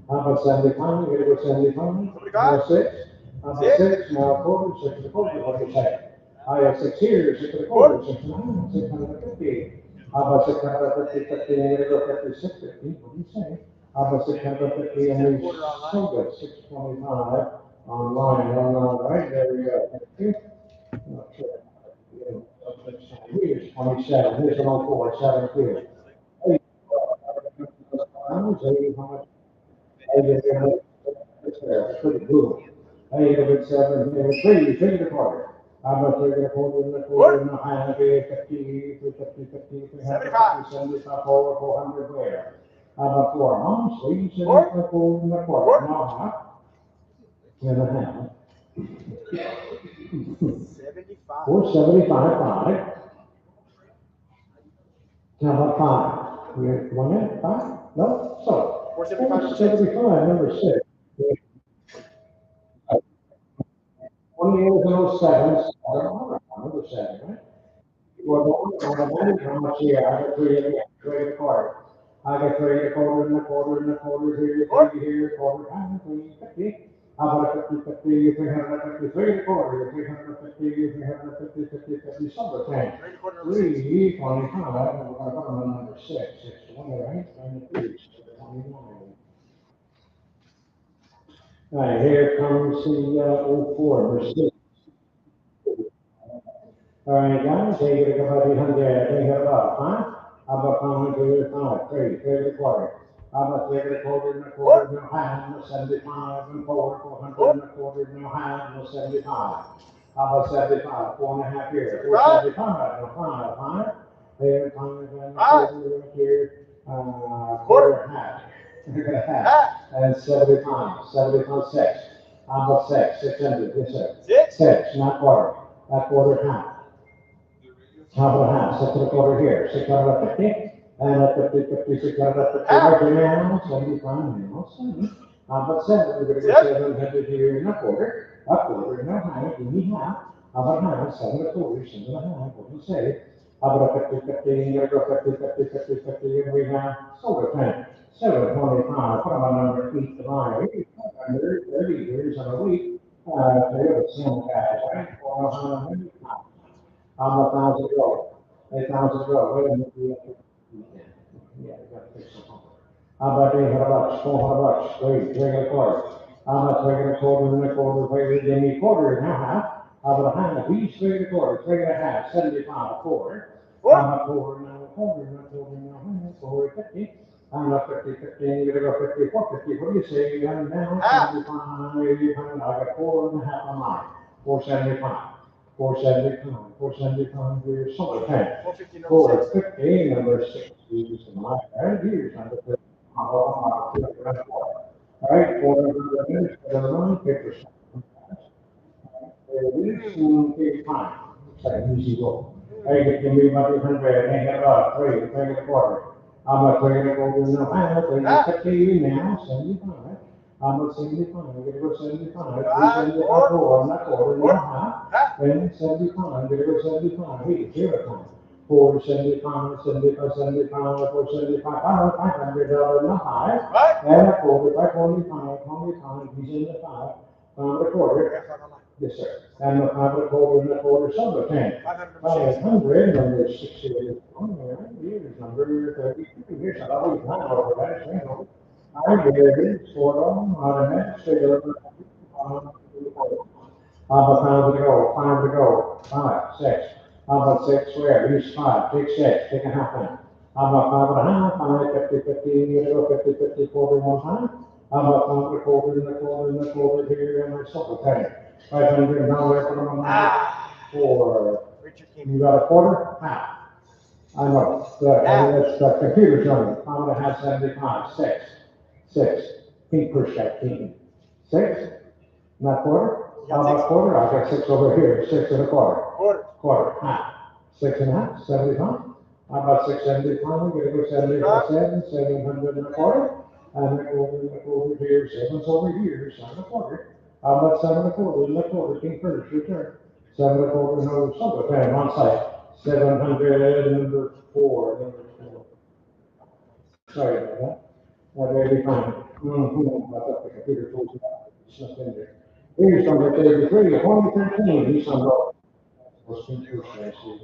How about 75? You're gonna go 75? Now 6. How about 6? Now a quarter, 6 and a quarter, what do you say? I have 6 here, 6 and a quarter, 6 and a half, 650. How about 650, 50, you're gonna go 50, 650, what do you say? How about 650 and we so good, 625 online, right, there we go. Thank you. Okay. Here's 27, here's an 04, 7 here. Hey, I'm saying how much, it's pretty good. Hey, the 7, 3 and a quarter. I'm a 3 and a quarter, and a quarter, and a half, 50, 75, 400 there. How about 4 months, 3, 4 and a quarter, and a half. And a half. 475, 5. How about 5? We have 1 in, 5? No? So, 475, number 6. 20 years and 07, number 7, right? Well, how much here? I got 3 and a quarter. I got 3 and a quarter, and a quarter, and a quarter here, 3 here, quarter, 350. How about 50, 50, 350, 3 and a quarter, 350, 350, 50, 50, somewhere 10. 3, 25, and we're going to put them on number 6, 6, 20, right? And 3, 29. All right, here comes the 04, number 6. All right, guys, they get about 800, they got about 5. How about 500, 5, 3, 3 and a quarter. How about 3 and a quarter, and a quarter, no half, no 75, and 4, 400 and a quarter, no half, no 75. How about 75, 4 and a half here, 475, no 5, 5. Here, 5 and a quarter, here, quarter, half. Half. And 75, 75, 6. How about 6, 600, yes, sir. 6, not quarter, that quarter, half. How about half, 6 and a quarter here, 650, and a 50, 50, 650, right now, 75 now, 7. How about 7, we're gonna go 700 here in a quarter, and a half, give me half. How about half, 7 and a quarter, 7 and a half, what do you say? How about a 50, 50, you're gonna go 50, 50, 50, 50, and we have solar 10, 725, put them on number 8 to 9, 30 years in a week, they're the same guys, right? How about 1,000 go? 8,000 go. Wait a minute. Yeah, we gotta fix some homework. How about 800 bucks, 400 bucks, 3 and a quarter. How about 3 and a quarter, and a quarter, wait, give me quarter and a half. How about a half? Each 3 and a quarter, 3 and a half, 75, 4. How about 4 and a quarter, and a quarter, and a half, 450. I'm up 50, 15, you gotta go 54, 50. What do you say? You have now Ah. 75, I got 4.5 on mine. 475. 475, 475, here's something. 450 number Four six. 50, number 6. Use the mark. Right here's number 50. All right, 400 minutes, paper. Okay, fine. It's like an easy go. I get to move about 800, I got about 3 a quarter. I'm not going to go to no higher, but it's 50 now, 75. I'm at 75, I'm gonna go 75, 374, I'm not quarter, no high. Then 75, I'm gonna go 75, hey, 0 time. 475, 75, 75, 475, 500, no high. Right? And a quarter, 525, 25, he's in the 5, a quarter. Yes, sir. And the private quarter, summer ten. 500, number 68. Here's number 32. Here's another one over that. I did it, sort of, automatic, figure. How about 5 to go? 5, 6. How about 6 square? Use 5. Take 6. Take a half in. How about 5 and a half? 5, 50, 50. You go 50, 50, quarter one time. How about 5 and a quarter, and a quarter, and a quarter here, and a couple penny. 500, now we're going to 4. Richard You King. got a quarter? Half. I know. That's the computer's running. I'm gonna have 75. 6. 6. Pink push that king. 6. Not quarter? You How got about quarter? I got 6 over here. 6 and a quarter. Quarter. Quarter. Half. 6 and a half. 75. How about 675? We're gonna go 75 cents. 700 and a quarter. And a quarter here. 7's over here. 7 and a quarter. How about 7 and a quarter? And a quarter. King first. Return. 7 and a quarter. No, something. Okay, on site. 700, number 4, number 4. Sorry about that. That may be fine. I thought the computer told you that. It's not in there. Here's number 33, 2013, Nissan Road. Was confused, I see.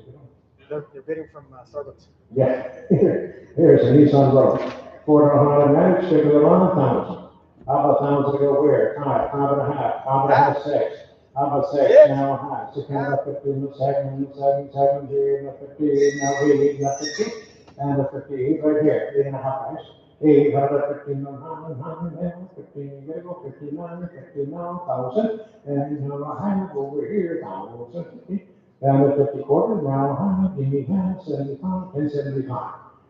They're bidding from Starbucks. Yeah, here's a Nissan Road. Ford automatic, stick with it on 1,000. How about 1,000 to go where? 5, 5.5, 5.5, 6. How about 6? Now a half. 650 in the second, 7, here, and the 50, now 80, now 50, and the 50, right here, 8.5 guys. 8, how about 15, 100, 15, you gotta go 59, 59,000, and now a half over here, 1,050. And the 50 quarter, now 100, give me half, 75, and 75.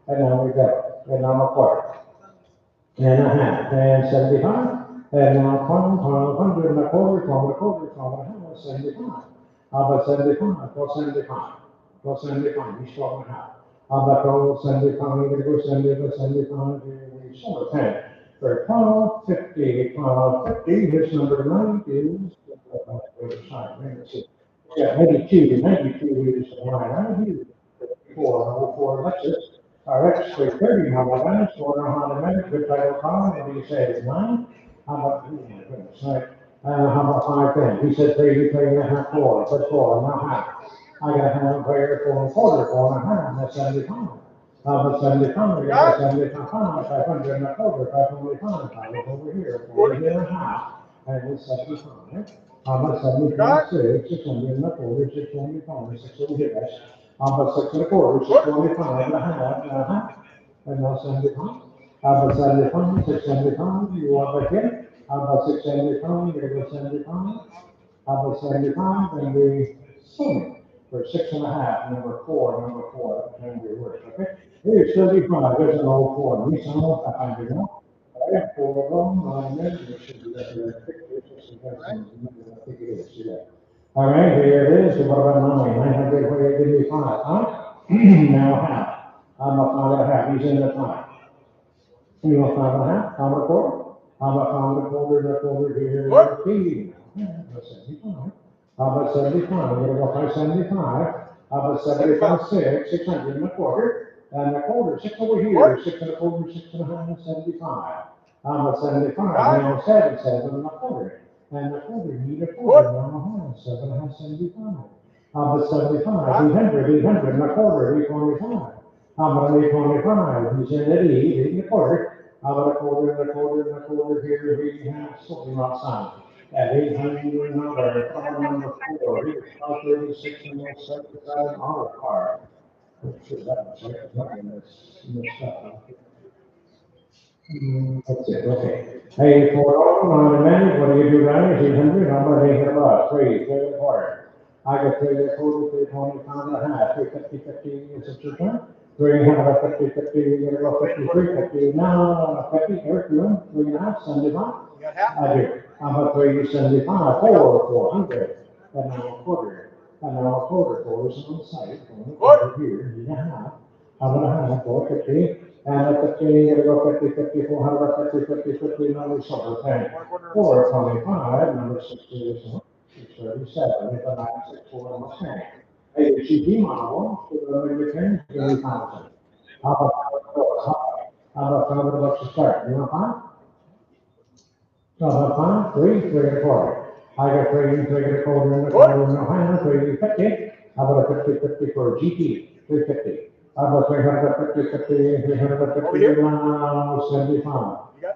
And now we go, and now a quarter. And a half, and 75. And now 100 and a quarter, 12 and a quarter, 12 and a half, 75. How about 75? 1275. 1275, he's 12 and a half. How about 1275? We're gonna go 75, 75, we sort of 10. For 1250, 1250, his number 9 is, yeah, 92, 92 is the line, I hear 4, Lexus. All right, so 30 now, my so we're on the minute, good title car, what do you say, it's 9? How about, oh my goodness, right? How about 5 10? He said, pay, you pay and a half, 4, put 4, now half. I got a half, player, 4 and a quarter, 4 and a half, that's 75. How about 75? We got 75, 500 and a quarter, 525, I was over here, 40 and a half, and it's 75. How about 75, 600 and a quarter, 625, 6 over here, guys. How about 6 and a quarter, 625 and a half, and now 75. How about 75, 675, you want that here? How about 675, you're gonna go 75. How about 75, and we sum it for 6.5, number 4, and we work, okay? Here's 35, there's an old 4, we sum up 100 now. All right, 4 of them, 9 minutes, we should be there, I think it is, yeah. All right, here it is. What about 9? 900, where you give me 5, huh? Now half. I'm a 5.5. He's in the 5. You want 5.5? How about a quarter? How about 5 and a quarter, and a quarter here? What? 15. That's 75. How about 75? We're gonna go 575. How about 75, 6, 600 and a quarter, and a quarter, 6 over here, What? 6 and a quarter, 6.5, 75. How about 75? Now 7, 7 and a quarter. And a quarter, need a quarter, now 7.5, 75. How about 75? 800, 800 and a quarter, 825. How about 825? He's in at 8 and a quarter. How about a quarter and a quarter and a quarter here, we have something outside. At 800, number 4, here's 36 and no 75 our car. Sure, that was like nothing that's messed up. That's it, okay. Hey, for all non-amendment, what do you do now? Is 800, how about 800 bucks? 3 I got 3 20, pound and a half, 350, 50, is it your turn? 350, 50, you're gonna go 53, 50, now, 50, Eric, you in? 3.5, 75? You got half? I do. How about 375, 400, and now a quarter, and now a quarter, quarters on the side, over here, you have. How about a half, 450, and at 50, you're gonna go 50, 50, 400, 50, 50, 50, number something, 10, 425, number 60 is 37, if I'm not 64, I'm saying. Hey, the GP model, the return is 30,000. How about, how about 500 bucks to start, you want 5? No, that's fine, 3 and a quarter. I got 3 and a quarter in the hand, 350. How about a 50, 50 for GT, 350. How about 350, 50, 350, now 75.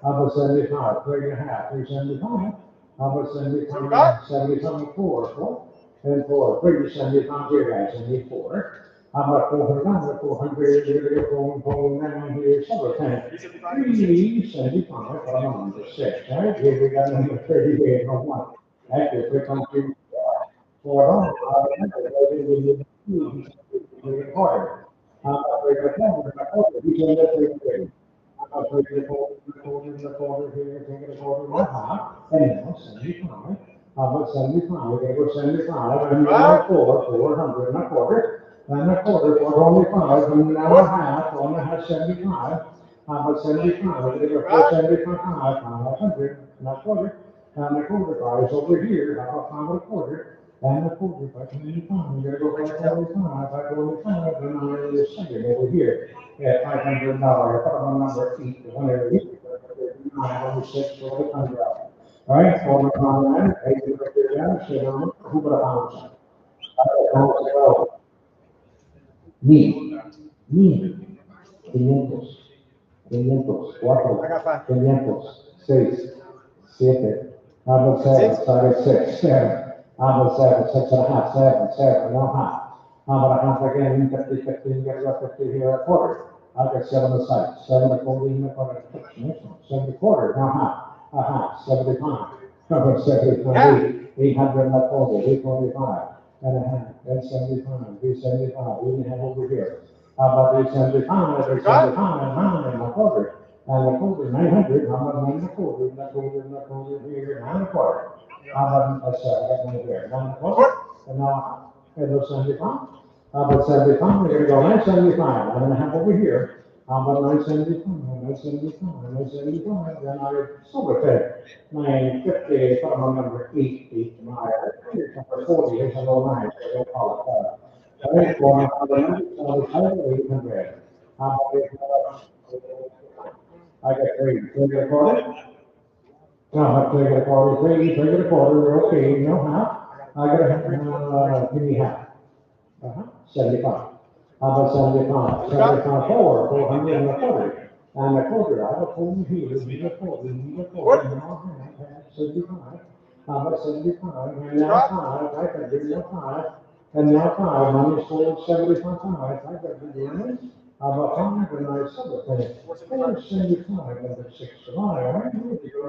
How about 75, 3.5, 375. How about 75, 75, 4, and 4, 375 here, guys, I need 4. How about 400, 400, you're going down here, several times. 375, I'm on number 6, right? Here we got number 38, no one. Actually, click on 3, 4, hard. How about 3, you can get 3, I'm going to the corner here, take a quarter, and a half, and now 75. How about 75? We're gonna go 75, and now 400, and a quarter, and a quarter, 425, and now a half, 75. How about 75? We're gonna go 475, 500, and a quarter, and a quarter, guys, over here, how about 5 and a quarter, and a quarter, 525, we're gonna go 525, 525, and now the second over here. At $500, number 8, the one that is, 906, for the $100. All right, for the comment, I can put it down, so who put a pound sign? Ni, 500, 500, 4, I got 5. 500, 6, 7, number 7, sorry, 6, 7, number 7, 6.5, 7, no half. How about a half again, 50, 50, you get about 50 here, a quarter. I've got 7 aside, 7 a quarter, you get about 7 a quarter, now half, a half, 75. Number 75, 800 and a quarter, 825, and a half, and 75, 375, we can have over here. How about 875, 875, 9 and a quarter, and a quarter, 900, how about 9 and a quarter, and a quarter, and a quarter here, 9 and a quarter. How about, I said, I got 9 here, 9 and a quarter, and now a half, and those 75. How about 75, we're gonna go 975, I'm gonna have over here. How about 975, 975, 975, then I silver pay, 950, put them on number 8, number 40, here's a low 9, so don't call it that. All right, going on the number, so the title, 800. How about 800? I got 3 and a quarter. No, I take a quarter, 3 and a quarter, we're okay, no half. I got give me half. 75. How about 75? 75, 400 and a quarter. And a quarter, I have a quarter here, need a quarter, need a quarter, now I have 75. How about 75? And now 5, I can do now 5. And now 5, minus 4, 75, I got to do it. How about 5, and I sub it, 475, number 6, all right, here we go,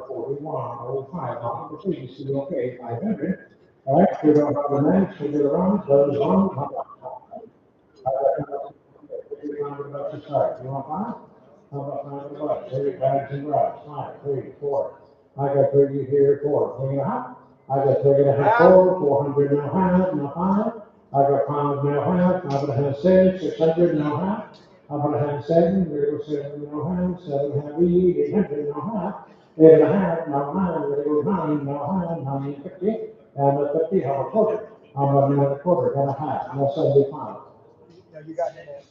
41, 05, number 3, you see, okay, 500. All right, we don't have the next, we get around, those on, you want 5? How about 5 bucks? There you go, 2 bucks, 5, 3, 4. I got 30 here, 4, 3.5. I got 3.5, 400 now half, now 5. I got 5 now half, I'm gonna have 6, 600 now half. I'm gonna have 7, we're gonna go 7 now half, 7 half, 800 now half. 8.5, now 9, we're gonna go 9 now half, 950. And the 50, have a quarter. I'm gonna have a quarter, and a half, now 75. No, you got him at,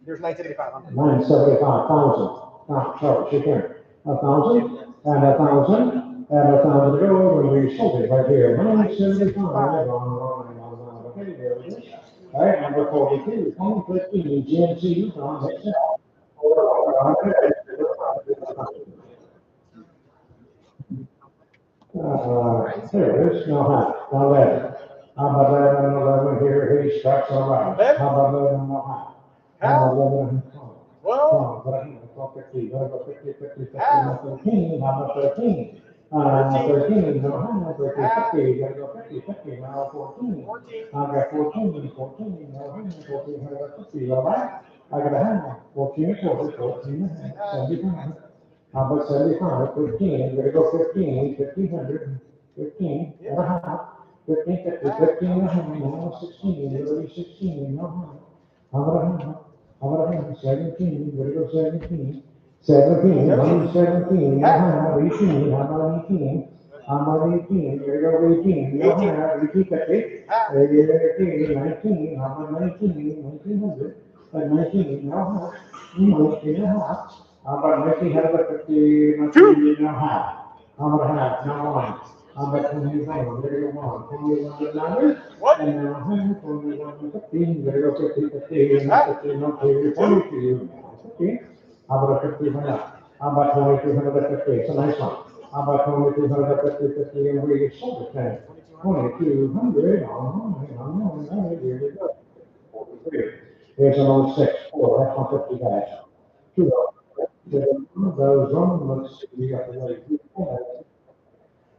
there's 975. 975,000. Now, so, she can. 1,000, and 1,000, and 1,000 to go, and we sold it right here. 975, okay, there it is. All right, number 42, 2015, GMC, on the sale. There it is, now half, now 11. How about 11, 11 here, he strikes all right. How about 11, now half? How about 11, 12, but I think 50, gotta go 50, 50, 50, no 13, how about 13? 13, no, 50, 50, gotta go 50, 50, now 14. I got 14, 14, no, 14, gotta go 50, all right? I got a hand, 14 and a quarter, 14 and a half, 75. How about 75, 15, gotta go 15, 1500, 15 and a half, 15, 50, 15 and a half, now 16, literally 16, no, how about a hand? How about a hand? 17, gotta go 17. 17, I'm 17, no, 18, how about 18? How about 18? Gotta go 18, no, 18, 50, 18, 19, how about 19, 1900, 19, no, 19 and a half. How about 1950, 19 and a half? How about a half? No, one. How about 21? There you go, 1. 21 is another. And then 100, 21, 15, there you go, 50, 50, and 50, no, 42, 50. How about a 50 one up? How about 2250? It's a nice one. How about 2250, 50, and we sold it 2200, here we go. 43. Here's an old 6, 4, that's 150 guys. 2 those on, let's see, we got the way.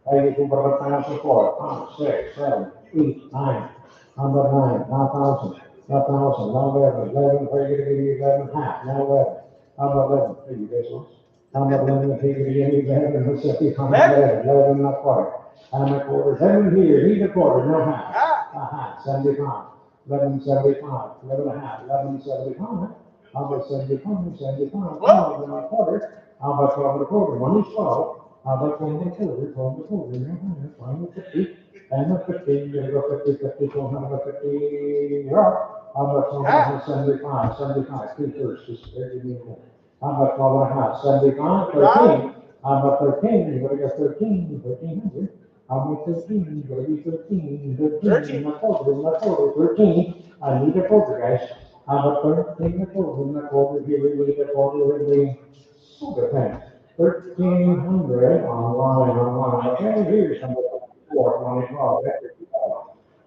Hey, you can put a thousand for it. 5, 6, 7, 8, 9. How about 9? Now 1,000. Now 1,000. Now 11. 11, pay you to give you 11 and a half. Now 11. How about 11? Pay you this one. How about 11? Pay you to give you 11. Let's see. How about 11? 11 and a quarter. How many quarters? 7 here. He's a quarter. No half. Aha. 75. 11.75. 11 and a half. 11.75. How about 75? 75. 12 and a quarter. How about 12 and a quarter? 1 is 12. How about 12 and a quarter? 12 and a quarter. No half. 1 and 50. And a 50. You're going to go 50, 50, 250. You're up. How about 12.75? 75. 2 thirds. Just there you go. How about 12 and a half? 75. 13. How about 13? You're going to go 13. 1300. How about 13? You're going to be 13. 13. And a quarter. And a quarter. 13. I need a quarter, guys. How about 13 and a quarter? And a quarter. Here we need a quarter. And we super thing. 1300 online. Okay, here's some. 4, 2012.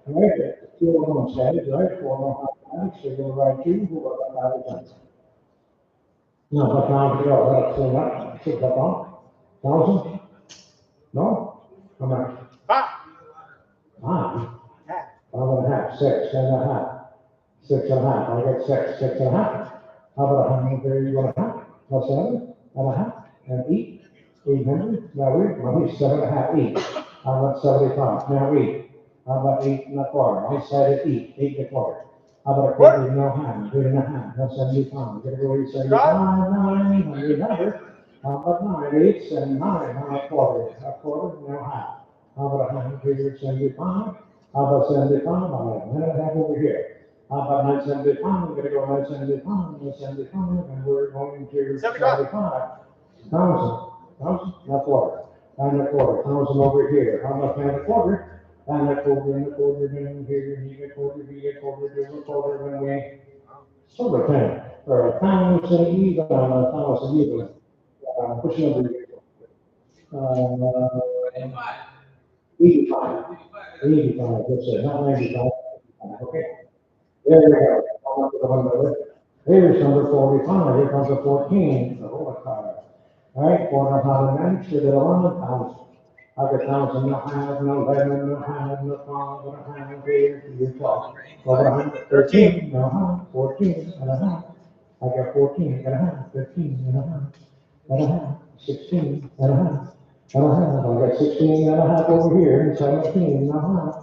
Right, 2 of them said, right, 4 of them, so you're going to write 2, who are the times? No, but now to go, that's so much, 6 up on, 1,000? No? How much? 5. 5 and a half, 6 and a half, 6 and a half, I get 6, 6 and a half. How about 100 there, you want a half? That's 7 and a half, and 800, now we're 7 and a half each. How about 75, now 8. How about 8 and a quarter? I said it 8 and a quarter. How about a quarter? No hand, 8 and a half, that's 75. Get go 75, 9, remember. How about 9, 8, and 9, a quarter, no half. How about 100, 75? How about 75? I'm going to have over here. How about 975? We're going to go 975, 975, and we're going to 75. 1,000, not quarter. And a quarter, 1,000 over here. How about 10 and a quarter? And a quarter, and a quarter, then here, and a quarter, be a quarter, do a quarter, then we sort of 10. Or 1,000 even, 1,000 even. Which number do you go? 85. 85, let's say, not 95. Okay. There we go. How much of the one number? Here's number 45. Here comes a 14. All right, 400 should have 1,000. I got 1,000, no have, no 11, no have, no 12, no have, here, you 12. 13, no have, 14 and a half. I got 14 and a half, 15 and a half, and a half, 16 and a half, and a half. I got 16 and a half over here, and 17 and a half,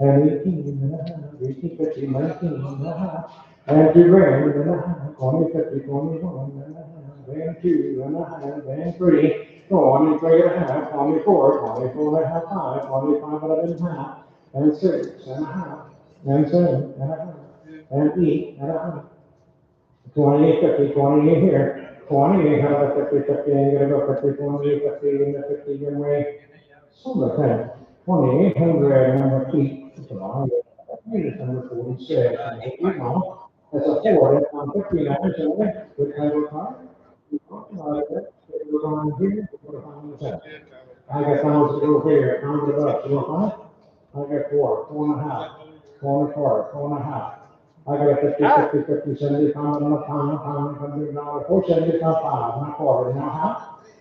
and 18 and a half, 18, 50, 19 and a half, and 2 grand and a half, 20, 50, 21 and a half, and 2 and a half, and 3. 23 and a half, 24, 24 and a half, 5, 25 and a half, and 6 and a half, and 7 and a half, and 8 and a half. 28, 50, 28 here, 28, how about 50, 50, and you're gonna go 50, 28, 50, and the 50, you're gonna weigh, so 2,800, number 8, here's number 46, and you know, that's a 4, that's on 59, so with number 5. We're going here, we're going this out. I got 1,000 over here, 100 bucks, you want 5? I got 4, 4 and a half, 4 and a quarter, 4 and a half, I got a 50, 70 pound, and a pound, $100, $4.70 5, and a quarter, now half.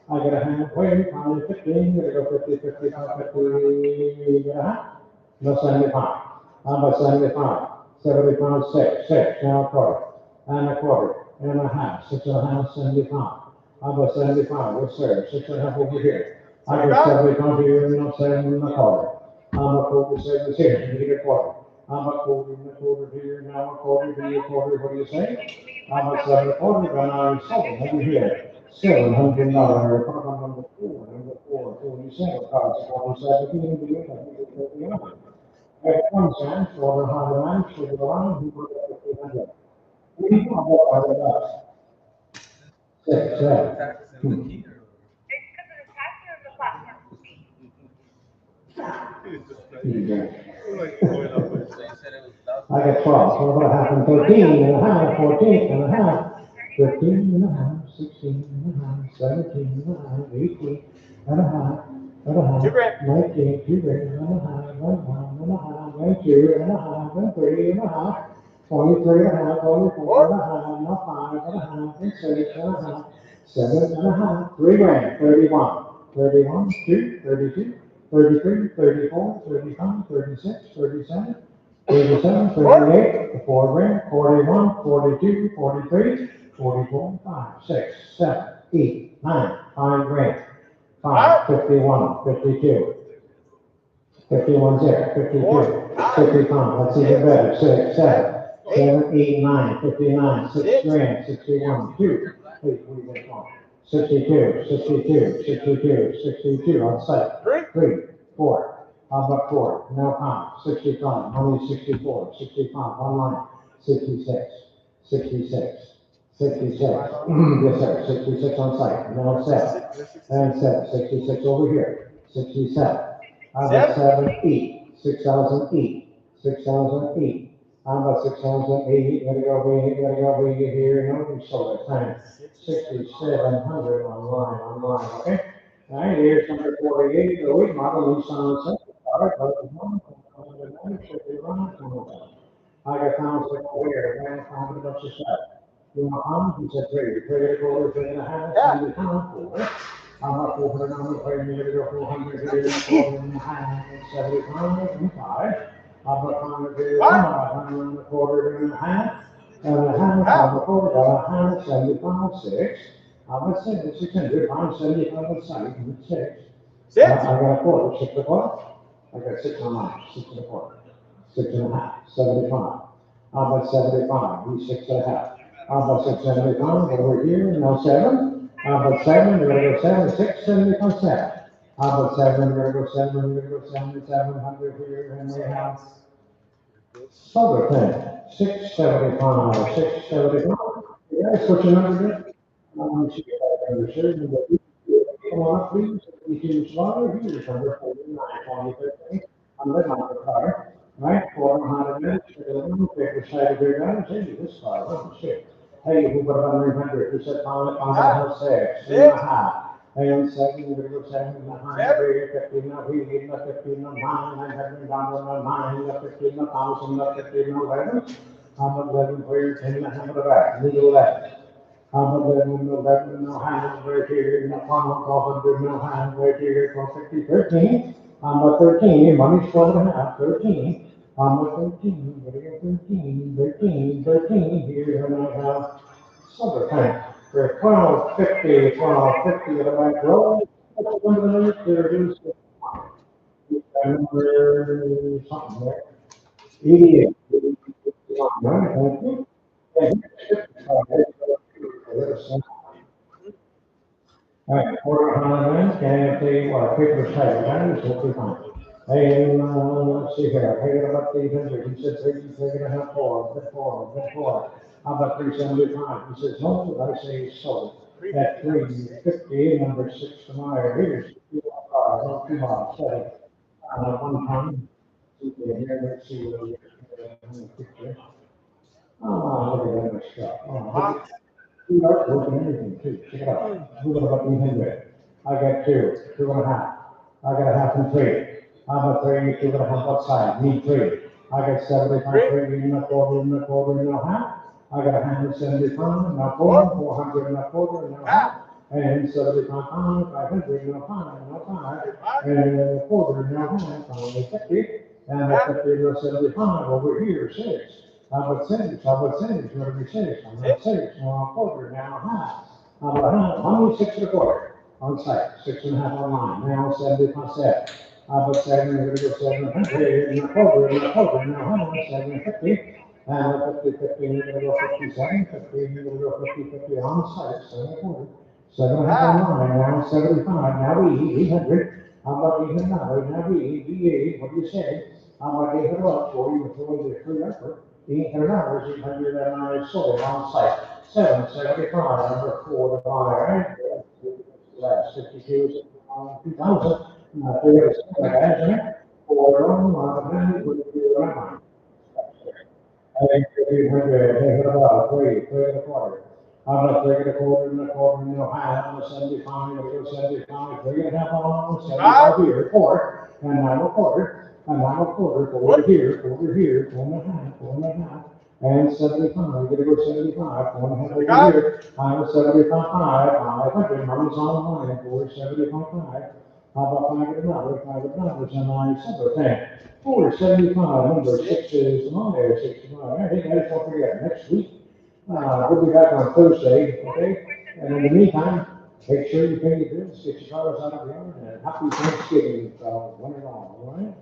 I got a hand, wait, pound, 15, gotta go 50, 55, 50, get a half. No 75. How about 75? 70 pounds, six, now a quarter, and a half, six and a half, 75. How about 75? Yes, sir, six and a half over here. I got 70 pounds here, and 7 and a quarter. How about 47 here, and you get a quarter. How about 40 and a quarter here, now a quarter, be a quarter, what do you say? How about 7 and a quarter, then I'm 7 over here. $700, number four, 47, cards, 117, at 1 cent for the hundred lines for the line, he put up 300. We know what are the six, seven. It's because of the taxi or the platform fee? I got 12, so what happened, 13 and a half, 14 and a half, 15 and a half, 16 and a half, 17 and a half, 18 and a half, 19, 2 and a half, 22 and a half, 23 and a half, 23 and a half, 24 and a half, now 5 and a half, and 6 and a half, 7 and a half, 3 grand, 31, 31, 2, 32, 33, 34, 35, 36, 37, 37, 38, 4 grand, 41, 42, 43, 44, 5, 6, 7, 8, 9, 5 grand, 5, 51, 52, 51, 0, 52, 55, that's even better, 6, 7, 7, 8, 9, 59, 6 grand, 61, 2, 62, 62, 62, 62 on site, 3, 4. How about 4? No pound. 65. Money 64. 65. Online. 66. 66. 66. Yes, sir. 66 on site. No 7. And 7. 66 over here. 67. How about 7? 8. 6,008. 6,008. How about 6,008? Gotta go be here. No, we sold it. Time. 6,700 online. Okay? All right, here's number 48. The weight model. Nissan. I got found over here, man, found a bunch of stuff. You want pounds? He said, trade it over 3.5, 70 pounds for it. I'm up 400 on the plane, you go 400 here, 4.5, 70 pounds, and 5. I'm up 100 here, 100 and a quarter, and a half, and a half, and a quarter, and a half, 75, 6. I'm at 600, I'm 75 on site, and 6. I got a quarter, 6 o'clock. I got 6 on mine, 6 and a quarter, 6 and a half, 75. How about 75? He's 6 and a half. How about 675? Over here, no 7. How about 7? We're gonna go 7, 6, 75, 7. How about 7? We're gonna go 7, we're gonna go 7, 700 here, and we have solar thing, 675, 675. You guys, what's your number again? Come on up, please. You can slaughter here, number 49, 2015. I'm letting out the car, right? 400 minutes, paper side of your gun, hey, this car, oh shit. Hey, who got about 900? Who said pound, pound, 6, 6.5. Hey, on 7, we're gonna go 7 and a half, 15, not here, not 15, not 9, 900, down, not 9, not 15, not 1,000, not 15, not 11. I'm 11 for your 10 and a half of the back, legal left. I'm 11, no hand right here, no pound, 1,200, no hand right here, 1250, 13. I'm a 13, money's 12 and a half, 13. I'm a 13, what do you get 13, 13 here, and I have solar tank for 1250, 1250 at the back row. That's one of the numbers there is. Number something there. 88. Right, thank you. All right, 400 minutes, and the paper side, that is what we find. Hey, let's see here, I got about 800, he said 3.5, 4. How about 375? He says, no, I say so. At 350, number 6 tomorrow, here's 2 miles, 7. One time. Here, let's see what we have picture. Oh, look at that stuff. Oh, we are working everything too. Check it out. We got about 300. I got 2, 2.5. I got a half and 3. How about 3? 2.5 outside. Need 3. I got 75 trading in a quarter and a quarter and a half. I got 175 and a quarter, 400 and a quarter and a half. And 75 pounds, 500 and a pound and a five. And a quarter and a half, only 50. And a 50 and a 75 over here, 6. How about 6? How about 6? What do we say? I'm not 6. Now a quarter, now a half. How about half? Only 6 and a quarter on site, 6 and a half on line. Now 75 cents. How about 7? We're going to go 700 and a quarter and a quarter. Now how about 750? And 50, 50, we're going to go 57, 50, we're going to go 50, 50 on site, 7 and a quarter. 7 and a half on line. Now 75. Now we 800. How about 800? Now we 8. What do you say? How about 800 bucks for you? Throw the free effort. $800, 800 and I sold on site. 775, number 4 to buy, right? 62, 2,000. There's like that, isn't it? 4 on, with the line. I think 300, about 3 and a quarter. How about 3 and a quarter and a quarter and a half, on the 75, we'll go 75, 3 and a half on, 75 here, 4, and now a quarter, and now a quarter, 4 here, 4 here, 4 and a half, 4 and a half. And 75, we're gonna go 75, 4 and a half over here, 75, 500, money's on line, 475. How about 5 another, 5 another, and I said, okay. 475, number 6 is on there, 69. I think I just don't forget, next week, we'll be back on Thursday, okay? And in the meantime, make sure you pay your bills, get your cars out of the yard, and happy Thanksgiving, one and all right?